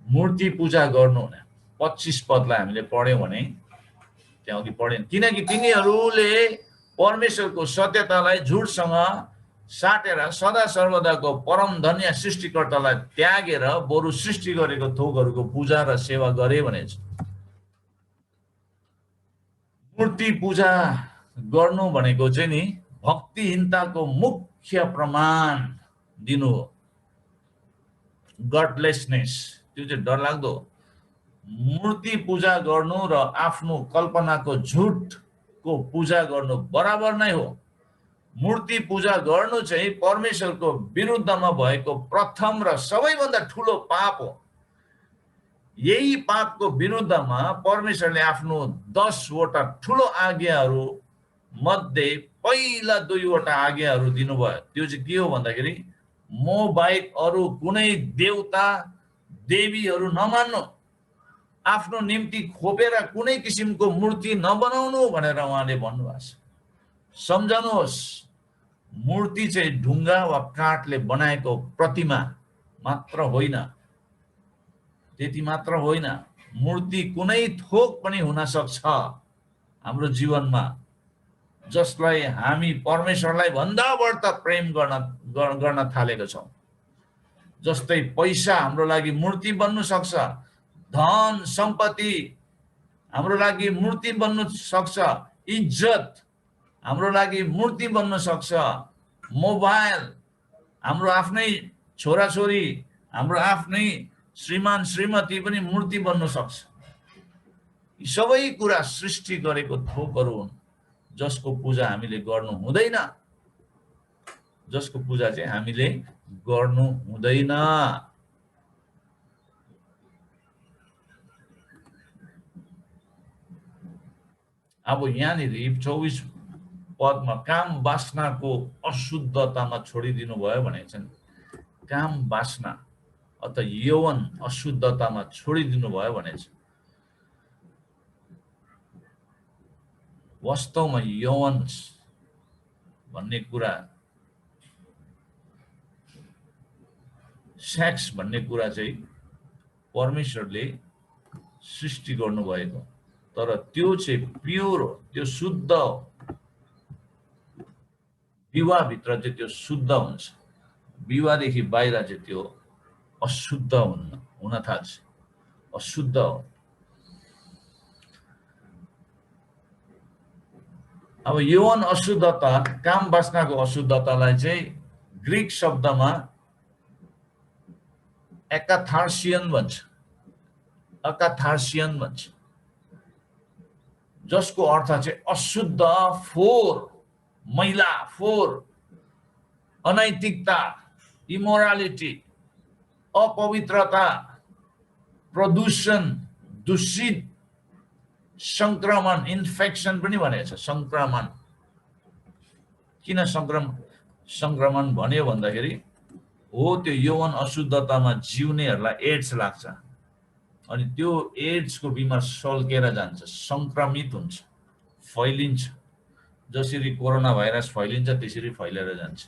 मूर्ति पूजा गर्नु हुने 25 पदलाई हामीले पढ्यौं भने त्यहाँ अघि पढेन। किनकि तिनीहरूले परमेश्वरको सत्यतालाई झुटसँग साटेर सदा सर्वदाको परम धन्य सृष्टिकर्तालाई त्यागेर बरु सृष्टि गरेको थोकहरूको पूजा र सेवा गरे भनेछ। मूर्ति पूजा गर्नु भनेको चाहिँ नि भक्तिहीनताको मुख्य प्रमाण दिनु हो। गडलेसनेस, त्यो चाहिँ डरलाग्दो। मूर्ति पूजा गर्नु र आफ्नो कल्पनाको झुटको पूजा गर्नु बराबर नै हो। मूर्ति पूजा गर्नु चाहिँ परमेश्वरको विरुद्धमा भएको प्रथम र सबैभन्दा ठूलो पाप हो। यही पापको विरुद्धमा परमेश्वरले आफ्नो 10 वटा ठूलो आज्ञाहरू मध्ये पहिला 2 वटा आज्ञाहरू दिनुभयो। त्यो चाहिँ के हो भन्दाखेरि म बाहेक अरू कुनै देवता देवीहरू नमान्नु, आफ्नो निम्ति खोपेर कुनै किसिमको मूर्ति नबनाउनु भनेर उहाँले भन्नुभएको छ। सम्झनुहोस्, मूर्ति चाहिँ ढुङ्गा वा काठले बनाएको प्रतिमा मात्र होइन। त्यति मात्र होइन, मूर्ति कुनै थोक पनि हुन सक्छ हाम्रो जीवनमा, जसलाई हामी परमेश्वरलाई भन्दा बढ्ता प्रेम गर्न थालेका छौं। जस्तै पैसा हाम्रो लागि मूर्ति बन्नु सक्छ, धन सम्पत्ति हाम्रो लागि मूर्ति बन्नु सक्छ, इज्जत हाम्रो लागि मूर्ति बन्न सक्छ, मोबाइल, हाम्रो आफ्नै छोराछोरी, हाम्रो आफ्नै श्रीमान श्रीमती पनि मूर्ति बन्न सक्छ। यी सबै कुरा सृष्टि गरेको थोकहरू हुन् जसको पूजा हामीले गर्नु हुँदैन, जसको पूजा चाहिँ हामीले गर्नु हुँदैन। अब यहाँनिर 24 पदमा काम वासनाको अशुद्धतामा छोडिदिनु भयो भनेको छ नि। काम वासना अथवा यौवन अशुद्धतामा छोडिदिनु भयो भनेको छ। वास्तवमा यौवन भन्ने कुरा, सेक्स भन्ने कुरा चाहिँ परमेश्वरले सृष्टि गर्नुभएको, तर त्यो चाहिँ प्योर हो, त्यो शुद्ध हो। विवाहभित्र चाहिँ त्यो शुद्ध हुन्छ, विवाहदेखि बाहिर चाहिँ त्यो अशुद्ध हुन थाल्छ, अशुद्ध हो। अब यौवन अशुद्धता, काम वासनाको अशुद्धतालाई चाहिँ ग्रीक शब्दमा एकाथार्सियन भन्छ, अकाथार्सियन भन्छ, जसको अर्थ चाहिँ अशुद्ध, फोहोर, मैला, फोहोर, अनैतिकता, इमोरालिटी, अपवित्रता, प्रदूषण, दूषित, संक्रमण, इन्फेक्सन पनि भनेको छ। संक्रमण किन संक्रमण भन्यो भन्दाखेरि हो त्यो यौवन अशुद्धतामा जिउनेहरूलाई एड्स लाग्छ अनि त्यो एड्सको बिमार सल्केर जान्छ, संक्रमित हुन्छ, फैलिन्छ। जसरी कोरोना भाइरस फैलिन्छ त्यसरी फैलेर जान्छ।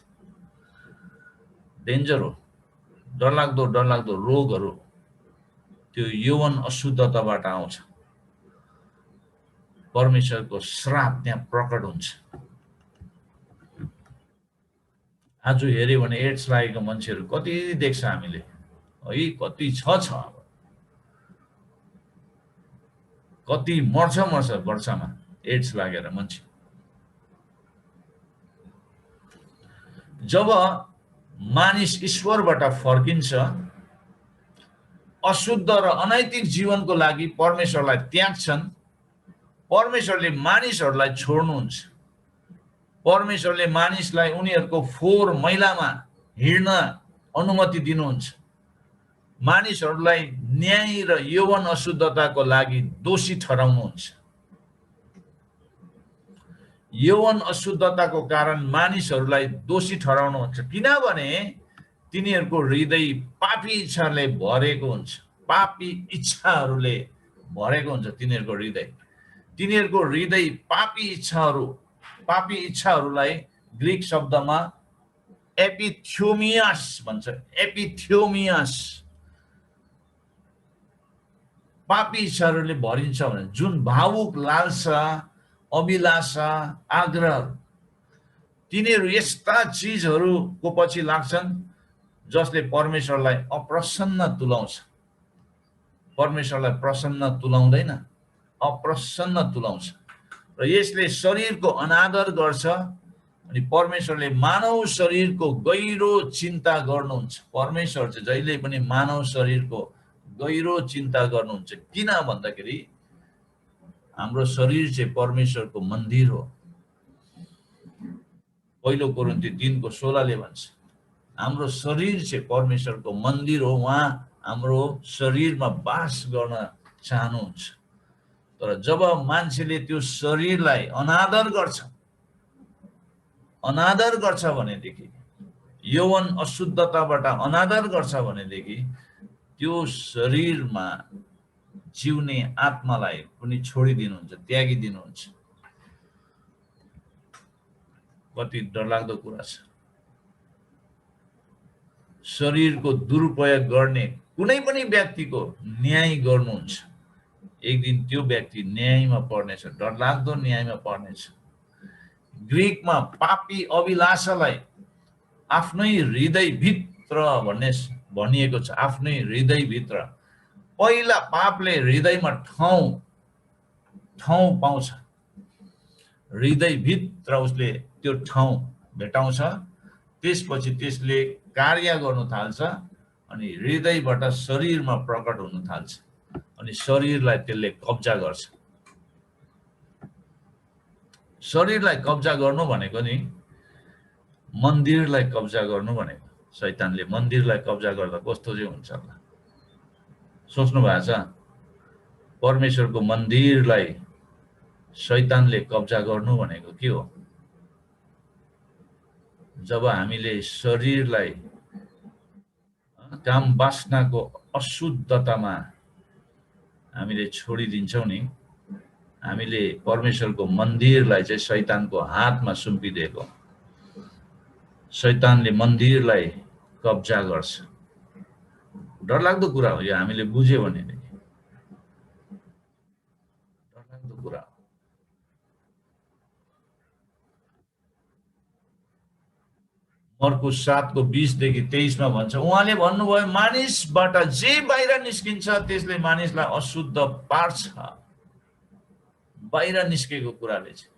डेन्जर हो, डरलाग्दो रोगहरू त्यो यौवन अशुद्धताबाट आउँछ। परमेश्वरको श्राप त्यहाँ प्रकट हुन्छ। आज हेऱ्यो भने एड्स लागेको मान्छेहरू कति देख्छ हामीले है, कति छ कति मर्छ वर्षमा एड्स लागेर मान्छे। जब मानिस ईश्वरबाट फर्किन्छ, अशुद्ध र अनैतिक जीवनको लागि परमेश्वरलाई त्याग्छन्, परमेश्वरले मानिसहरूलाई छोड्नुहुन्छ। परमेश्वरले मानिसलाई उनीहरूको फोहोर मैलामा हिँड्न अनुमति दिनुहुन्छ। मानिसहरूलाई न्याय र यौवन अशुद्धताको लागि दोषी ठहराउनुहुन्छ। यौवन अशुद्धताको कारण मानिसहरूलाई दोषी ठहराउनुहुन्छ, किनभने तिनीहरूको हृदय पापी इच्छाले भरेको हुन्छ। पापी इच्छाहरूले भरेको हुन्छ तिनीहरूको हृदय। तिनीहरूको हृदय पापी इच्छाहरूलाई ग्रीक शब्दमा एपिथ्योमियास भन्छ। एपिथ्योमियास पापी इच्छाहरूले भरिन्छ भने जुन भावुक लालसा, अभिलाषा, आग्रह, तिनीहरू यस्ता चिजहरूको पछि लाग्छन् जसले परमेश्वरलाई अप्रसन्न तुल्याउँछ। परमेश्वरलाई प्रसन्न तुल्याउँदैन, अप्रसन्न तुल्याउँछ। र यसले शरीरको अनादर गर्छ अनि परमेश्वरले मानव शरीरको गहिरो चिन्ता गर्नुहुन्छ। परमेश्वर चाहिँ जहिले पनि मानव शरीरको गहिरो चिन्ता गर्नुहुन्छ। किन भन्दाखेरि हाम्रो शरीर चाहिँ परमेश्वरको मन्दिर हो। पहिलो कोरिन्थी 3:16 भन्छ हाम्रो शरीर चाहिँ परमेश्वरको मन्दिर हो। उहाँ हाम्रो शरीरमा वास गर्न चाहनुहुन्छ। तर जब मान्छेले त्यो शरीरलाई अनादर गर्छ भनेदेखि, यौवन अशुद्धताबाट अनादर गर्छ भनेदेखि त्यो शरीरमा जिउने आत्मालाई पनि छोडिदिनुहुन्छ, त्यागिदिनुहुन्छ। कति डरलाग्दो कुरा छ। शरीरको दुरुपयोग गर्ने कुनै पनि व्यक्तिको न्याय गर्नुहुन्छ। एक दिन त्यो व्यक्ति न्यायमा पर्नेछ, डरलाग्दो न्यायमा पर्नेछ। ग्रीकमा पापी अभिलाषालाई आफ्नै हृदयभित्र भनिएको छ। आफ्नै हृदयभित्र पहिला पापले हृदयमा ठाउँ पाउँछ। हृदयभित्र उसले त्यो ठाउँ भेटाउँछ। त्यसपछि त्यसले कार्य गर्नु थाल्छ अनि हृदयबाट शरीरमा प्रकट हुन थाल्छ अनि शरीरलाई त्यसले कब्जा गर्छ। शरीरलाई कब्जा गर्नु भनेको नि मन्दिरलाई कब्जा गर्नु भनेको। शैतानले मन्दिरलाई कब्जा गर्दा कस्तो चाहिँ हुन्छ होला सोच्नु भएको छ? परमेश्वरको मन्दिरलाई शैतानले कब्जा गर्नु भनेको के हो? जब हामीले शरीरलाई काम वासनाको अशुद्धतामा हामीले छोडिदिन्छौँ नि, हामीले परमेश्वरको मन्दिरलाई चाहिँ शैतानको हातमा सुम्पिदिएको। शैतानले मन्दिरलाई कब्जा गर्छ। डरलाग्दो कुरा हो यो, हामीले बुझ्यो भनेदेखि डरलाग्दो कुरा हो। मर्कुस 7:20-23 मा भन्छ, उहाँले भन्नुभयो मानिसबाट जे बाहिर निस्किन्छ त्यसले मानिसलाई अशुद्ध पार्छ। बाहिर निस्केको कुराले चाहिँ,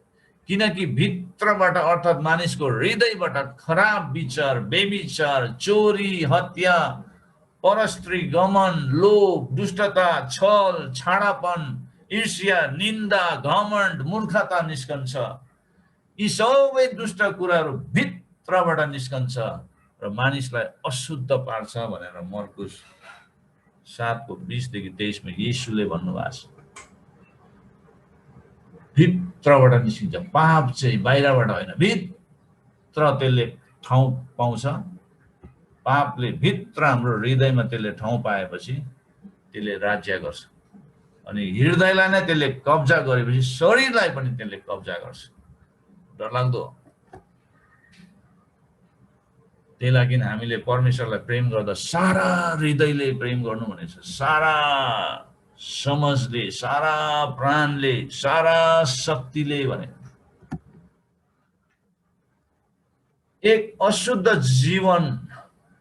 किनकि भित्रबाट अर्थात् मानिसको हृदयबाट खराब विचार, बेविचार, चोरी, हत्या, परस्त्री गमन, लोभ, दुष्टता, छल, छाडापन, ईर्ष्या, निन्दा, घमण्ड, मूर्खता निस्कन्छ। यी सबै दुष्ट कुराहरू भित्रबाट निस्कन्छ र मानिसलाई अशुद्ध पार्छ भनेर मर्कुस 7:20-23 मा येशूले भन्नुभएको छ। भित्रबाट निस्किन्छ। पाप चाहिँ बाहिरबाट होइन, भित्र त्यसले ठाउँ पाउँछ। पापले भित्र हाम्रो हृदयमा त्यसले ठाउँ पाएपछि त्यसले राज्य गर्छ अनि हृदयलाई नै त्यसले कब्जा गरेपछि शरीरलाई पनि त्यसले कब्जा गर्छ। डरलाग्दो। त्यही लागि हामीले परमेश्वरलाई प्रेम गर्दा सारा हृदयले प्रेम गर्नु भनेको छ, सारा समझले, सारा प्राणले, सारा शक्तिले भने। एक अशुद्ध जीवन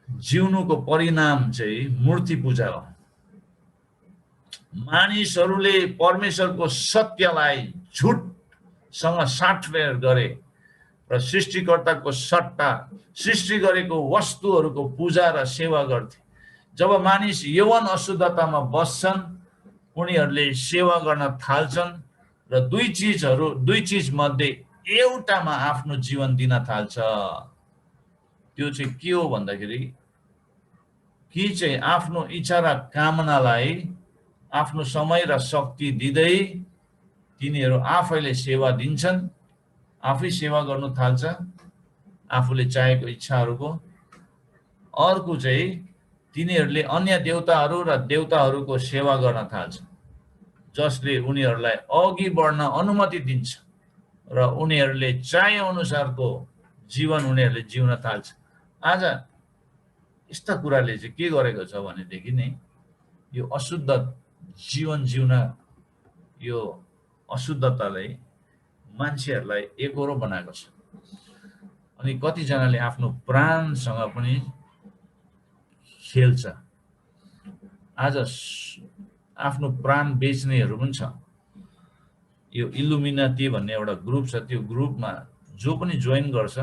जिउनुको परिणाम चाहिँ मूर्ति पूजा हो। मानिसहरूले परमेश्वरको सत्यलाई झुटसँग साटफेर गरे र सृष्टिकर्ताको सट्टा सृष्टि गरेको वस्तुहरूको पूजा र सेवा गर्थे। जब मानिस यौवन अशुद्धतामा बस्छन् उनीहरूले सेवा गर्न थाल्छन् र दुई चीज मध्ये एउटामा आफ्नो जीवन दिन थाल्छ। त्यो चाहिँ के हो भन्दाखेरि कि चाहिँ आफ्नो इच्छा र कामनालाई आफ्नो समय र शक्ति दिँदै तिनीहरू आफैले सेवा दिन्छन्, आफै सेवा गर्नु थाल्छ आफूले चाहेको इच्छाहरूको। अर्को चाहिँ तिनीहरूले अन्य देवताहरू र देवताहरूको सेवा गर्न थाल्छ जसले उनीहरूलाई अघि बढ्न अनुमति दिन्छ र उनीहरूले चाहे अनुसारको जीवन उनीहरूले जिउन थाल्छ। आज यस्ता कुराले चाहिँ के गरेको छ भनेदेखि नै यो अशुद्ध जीवन जिउन, यो अशुद्धताले मान्छेहरूलाई एकहोरो बनाएको छ। अनि कतिजनाले आफ्नो प्राणसँग पनि खेल्छ। आज आफ्नो प्राण बेच्नेहरू पनि छ। यो इल्युमिनाटी भन्ने एउटा ग्रुप छ, त्यो ग्रुपमा जो पनि जोइन गर्छ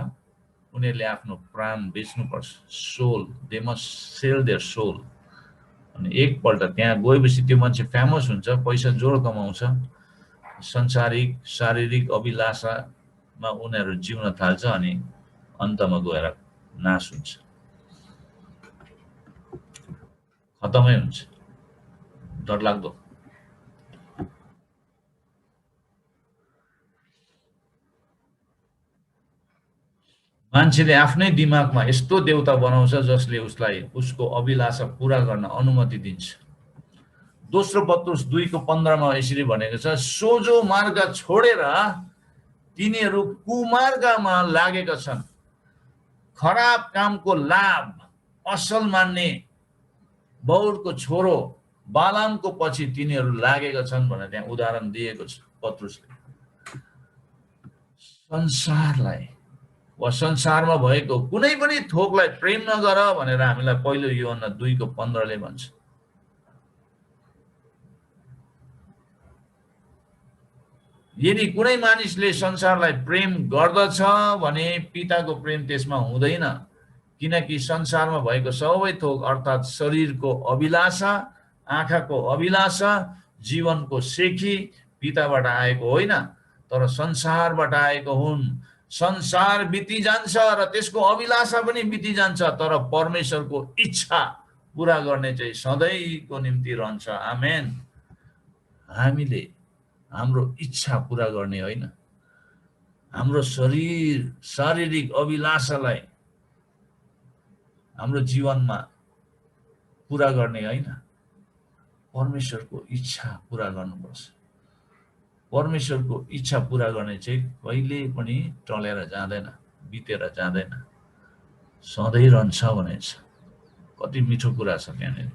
उनीहरूले आफ्नो प्राण बेच्नुपर्छ। Soul, they must sell their soul. अनि एकपल्ट त्यहाँ गएपछि त्यो मान्छे फेमस हुन्छ, पैसा जोड कमाउँछ, संसारिक शारीरिक अभिलाषामा उनीहरू जिउन थाल्छ अनि अन्तमा गएर नाश हुन्छ, खतमै हुन्छ। डरलाग्दो। मान्छेले आफ्नै दिमागमा यस्तो देवता बनाउँछ जसले उसलाई उसको अभिलाषा पूरा गर्न अनुमति दिन्छ। दोस्रो पत्रुस 2:15 मा यसरी भनेको छ, सोझो मार्ग छोडेर तिनीहरू कुमार्गमा लागेका छन्। खराब कामको लाभ असल मान्ने बौरको छोरो बालामको पछि तिनीहरू लागेका छन् भनेर त्यहाँ उदाहरण दिएको छ पत्रुसले। संसारलाई वा संसारमा भएको कुनै पनि थोकलाई प्रेम नगर भनेर हामीलाई पहिलो यूहन्ना 2:15 ले भन्छ। यदि कुनै मानिसले संसारलाई प्रेम गर्दछ भने पिताको प्रेम त्यसमा हुँदैन, किनकि संसारमा भएको सबै थोक अर्थात् शरीरको अभिलाषा, आँखाको अभिलाषा, जीवनको सेखी पिताबाट आएको होइन तर संसारबाट आएको हुन्। संसार बितिजान्छ र त्यसको अभिलाषा पनि बितिजान्छ तर परमेश्वरको इच्छा पूरा गर्ने चाहिँ सधैँको निम्ति रहन्छ। आमेन। हामीले हाम्रो इच्छा पूरा गर्ने होइन, हाम्रो शारीरिक अभिलाषालाई हाम्रो जीवनमा पूरा गर्ने होइन, परमेश्वरको इच्छा पूरा गर्नुपर्छ। परमेश्वरको इच्छा पूरा गर्ने चाहिँ कहिले पनि टलेर जाँदैन, बितेर जाँदैन, सधैँ रहन्छ भनेछ। कति मिठो कुरा छ त्यहाँनिर।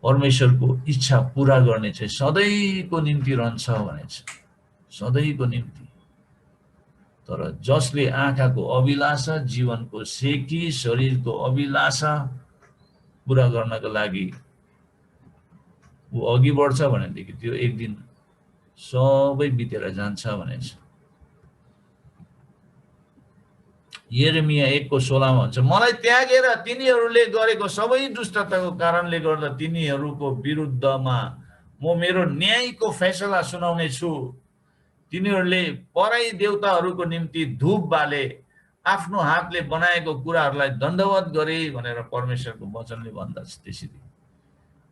परमेश्वरको इच्छा पूरा गर्ने चाहिँ सधैँको निम्ति रहन्छ भनेछ, सधैँको निम्ति। तर जसले आँखाको अभिलाषा, जीवनको सेकी, शरीरको अभिलाषा पूरा गर्नको लागि ऊ अघि बढ्छ भनेदेखि त्यो एक दिन सबै बितेर जान्छ भनेछ। यिर्मया 1:16 भन्छ, मलाई त्यागेर तिनीहरूले गरेको सबै दुष्टताको कारणले गर्दा तिनीहरूको विरुद्धमा म मेरो न्यायको फैसला सुनाउने छु। तिनीहरूले पराई देवताहरूको निम्ति धूप बाले, आफ्नो हातले बनाएको कुराहरूलाई दण्डवत गरे भनेर परमेश्वरको वचनले भन्दछ। त्यसरी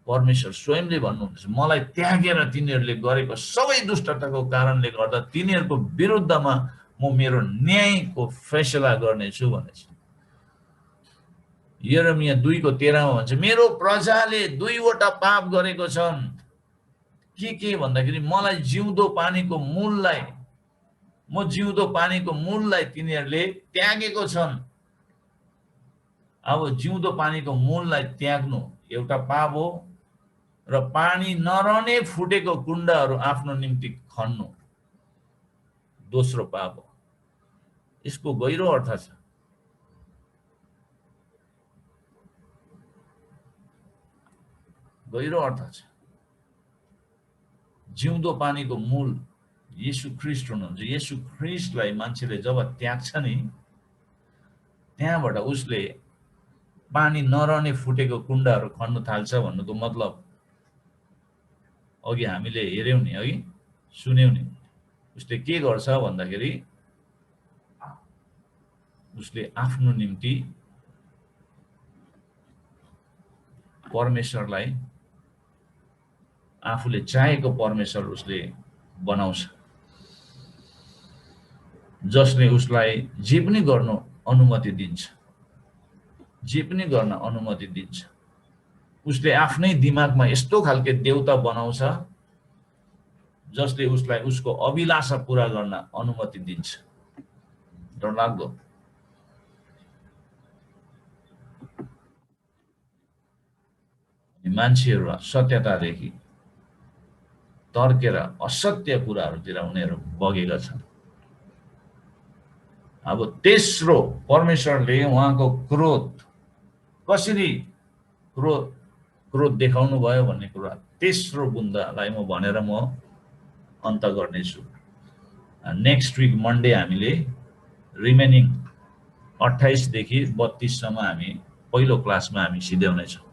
परमेश्वर स्वयंले भन्नुहुन्छ, मलाई त्यागेर तिनीहरूले गरेको सबै दुष्टताको कारणले गर्दा तिनीहरूको विरुद्धमा म मेरो न्यायको फैसला गर्नेछु भनेछ। यिर्मया 2:13 भन्छ, मेरो प्रजाले 2वटा पाप गरेको छन्। के भन्दाखेरि मलाई जिउँदो पानीको मूललाई तिनीहरूले त्यागेको छन्। अब जिउँदो पानीको मूललाई त्याग्नु एउटा पाप हो र पानी नरहने फुटेको कुण्डहरू आफ्नो निम्ति खन्नु दोस्रो पाप हो। यसको गहिरो अर्थ छ। गहिरो अर्थ छ। जिउँदो पानीको मूल येशू ख्रीष्ट हुनुहुन्छ। येशू ख्रीष्टलाई मान्छेले जब त्याग्छ नि, त्यहाँबाट उसले पानी नरहने फुटेको कुण्डहरू खन्नु थाल्छ भन्नुको मतलब अघि हामीले हेर्यौं नि, अघि सुन्यौं नि, उसले के गर्छ भन्दाखेरि उसले आफ्नो निम्ति परमेश्वरलाई, आफूले चाहेको परमेश्वर उसले बनाउँछ, जसले उसलाई जे पनि गर्न अनुमति दिन्छ, जे पनि गर्न अनुमति दिन्छ। उसले आफ्नै दिमागमा यस्तो खालके देवता बनाउँछ जसले उसलाई उसको अभिलाषा पूरा गर्न अनुमति दिन्छ। डरलाग्दो। मान्छेहरू सत्यतादेखि तर्केर असत्य कुराहरूतिर उनीहरू बगेका छन्। अब तेस्रो, परमेश्वरले उहाँको क्रोध कसरी क्रोध देखाउनु भयो भन्ने कुरा तेस्रो बुन्दालाई म भनेर म अन्त गर्नेछु। नेक्स्ट विक मन्डे हामीले रिमेनिङ 28 देखि 32 सम्म हामी पहिलो क्लासमा हामी सिध्याउनेछौँ।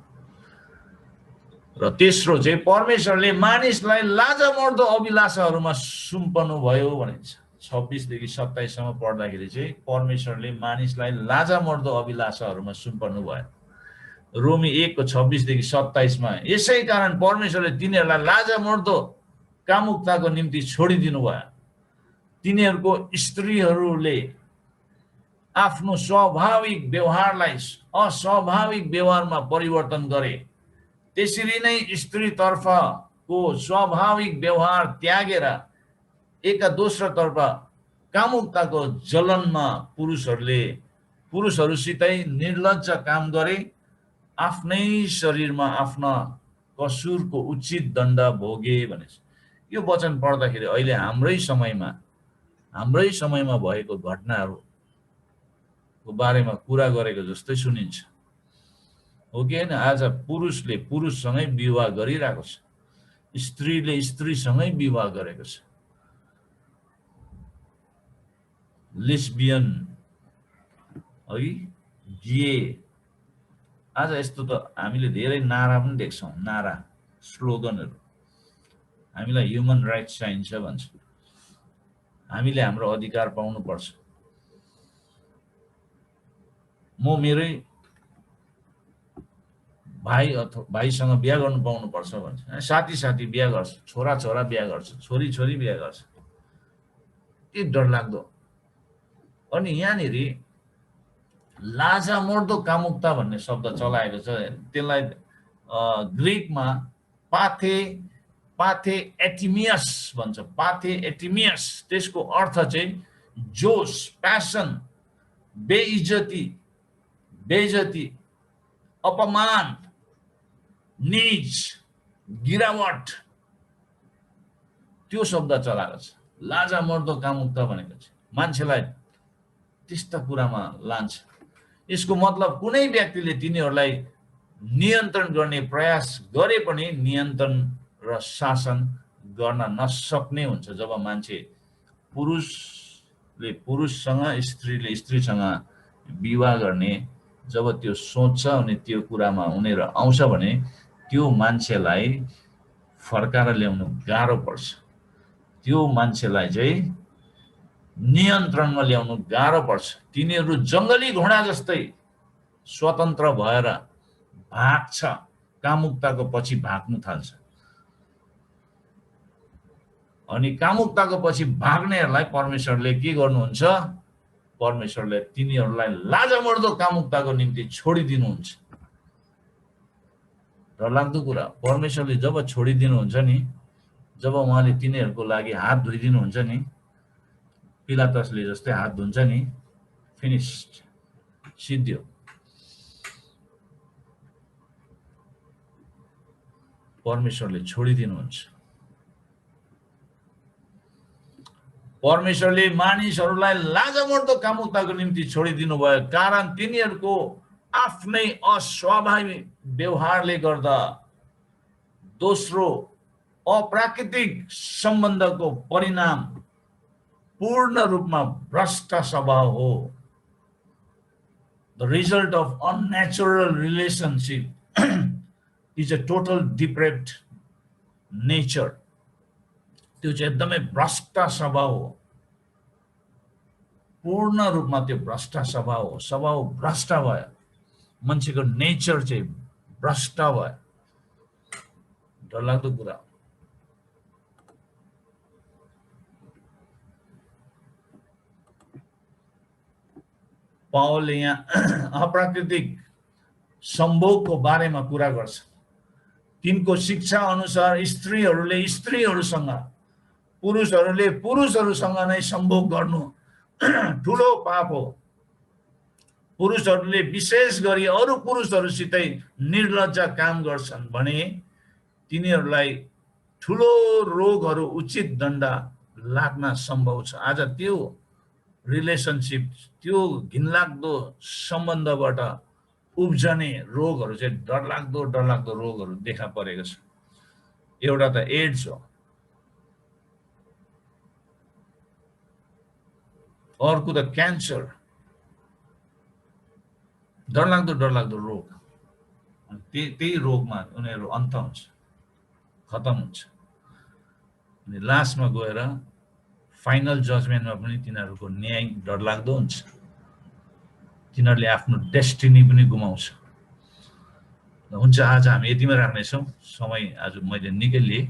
र तेस्रो चाहिँ परमेश्वरले मानिसलाई लाजमर्दो अभिलाषाहरूमा सुम्पनु भयो भनिन्छ। 26 देखि 27 सम्म पढ्दाखेरि चाहिँ परमेश्वरले मानिसलाई लाजमर्दो अभिलाषाहरूमा सुम्पनु भयो। रोमी 1:26 देखि 27 मा यसै कारण परमेश्वरले तिनीहरूलाई लाजमर्दो कामुकताको निम्ति छोडिदिनु भयो। तिनीहरूको स्त्रीहरूले आफ्नो स्वाभाविक व्यवहारलाई अस्वाभाविक व्यवहारमा परिवर्तन गरे। त्यसरी नै स्त्रीतर्फको स्वाभाविक व्यवहार त्यागेर एका दोस्रोतर्फ कामुकताको जलनमा पुरुषहरूसितै निर्लज्ज काम गरे, आफ्नै शरीरमा आफ्ना कसुरको उचित दण्ड भोगे भनेछ। यो वचन पढ्दाखेरि अहिले हाम्रै समयमा भएको घटनाहरूको बारेमा कुरा गरेको जस्तै सुनिन्छ, हो कि हैन? आज पुरुषले पुरुषसँगै विवाह गरिरहेको छ, स्त्रीले स्त्रीसँगै विवाह गरेको छ। लेस्बियन, दिए। आज यस्तो त हामीले धेरै नारा पनि देख्छौँ, नारा स्लोगनहरू। हामीलाई ह्युमन राइट्स चाहिन्छ भन्छ, हामीले हाम्रो अधिकार पाउनुपर्छ। म मेरै भाइ अथवा भाइसँग बिहा गर्नु पाउनुपर्छ भन्छ, साथी बिहा गर्छ, छोरा बिहा गर्छ, छोरी बिहा गर्छ। के डरलाग्दो। अनि यहाँनिर लाजामर्दो कामुकता भन्ने शब्द चलाएको छ। त्यसलाई ग्रिकमा पाथे एटिमियस भन्छ, पाथे एटिमियस। त्यसको अर्थ चाहिँ जोस, प्यासन, बेइज्जती, अपमान, नीच, गिरावट, त्यो शब्द चलाएको छ। लाजामर्दो कामुकता भनेको चाहिँ मान्छेलाई त्यस्ता कुरामा लान्छ। यसको मतलब कुनै व्यक्तिले तिनीहरूलाई नियन्त्रण गर्ने प्रयास गरे पनि नियन्त्रण र शासन गर्न नसक्ने हुन्छ। जब मान्छे पुरुषले पुरुषसँग, स्त्रीले स्त्रीसँग विवाह गर्ने जब त्यो सोच्छ अनि त्यो कुरामा उनीहरू आउँछ भने त्यो मान्छेलाई फर्काएर ल्याउनु गाह्रो पर्छ। त्यो मान्छेलाई चाहिँ नियन्त्रणमा ल्याउनु गाह्रो पर्छ। तिनीहरू जङ्गली घोडा जस्तै स्वतन्त्र भएर भाग्छ, कामुकताको पछि भाग्नु थाल्छ। अनि कामुकताको पछि भाग्नेहरूलाई परमेश्वरले के गर्नुहुन्छ? परमेश्वरले तिनीहरूलाई लाजामर्दो कामुकताको निम्ति छोडिदिनुहुन्छ। डरलाग्दो कुरा। परमेश्वरले जब छोडिदिनुहुन्छ नि, जब उहाँले तिनीहरूको लागि हात धोइदिनुहुन्छ नि, पिलातसले जस्तै हात धुन्छ नि, फिनिस्ड, सिद्धियो। परमेश्वरले छोडिदिनुहुन्छ। परमेश्वरले मानिसहरूलाई लाजामर्दो कामुकताको निम्ति छोडिदिनु भयो, कारण तिनीहरूको आफ्नै अस्वाभाविक व्यवहारले गर्दा। दोस्रो, अप्राकृतिक सम्बन्धको परिणाम पूर्ण रूपमा भ्रष्ट स्वभाव हो। The result of unnatural relationship is a total depraved nature. त्यो चाहिँ एकदमै भ्रष्ट स्वभाव हो। पूर्ण रूपमा त्यो भ्रष्ट स्वभाव हो। स्वभाव भ्रष्ट भयो, मान्छेको नेचर चाहिँ भ्रष्ट भयो। डरलाग्दो कुरा। पावलले यहाँ अप्राकृतिक सम्भोगको बारेमा कुरा गर्छ। तिनको शिक्षा अनुसार स्त्रीहरूले स्त्रीहरूसँग, पुरुषहरूले पुरुषहरूसँग नै सम्भोग गर्नु ठुलो पाप हो। पुरुषहरूले विशेष गरी अरू पुरुषहरूसितै निर्लज्ज काम गर्छन् भने तिनीहरूलाई ठुलो रोगहरू, उचित दण्ड लाग्न सम्भव छ। आज त्यो रिलेसनसिप, त्यो घिनलाग्दो सम्बन्धबाट उब्जने रोगहरू चाहिँ डरलाग्दो रोगहरू देखा परेको छ। एउटा त एड्स हो, अर्को त क्यान्सर। डरलाग्दो रोग। त्यही रोगमा उनीहरू अन्त हुन्छ, खतम हुन्छ। अनि लास्टमा गएर फाइनल जजमेन्टमा पनि तिनीहरूको न्याय डरलाग्दो हुन्छ। तिनीहरूले आफ्नो डेस्टिनी पनि गुमाउँछ। हुन्छ, आज हामी यतिमै राख्नेछौँ। समय आज मैले निकै लिएँ।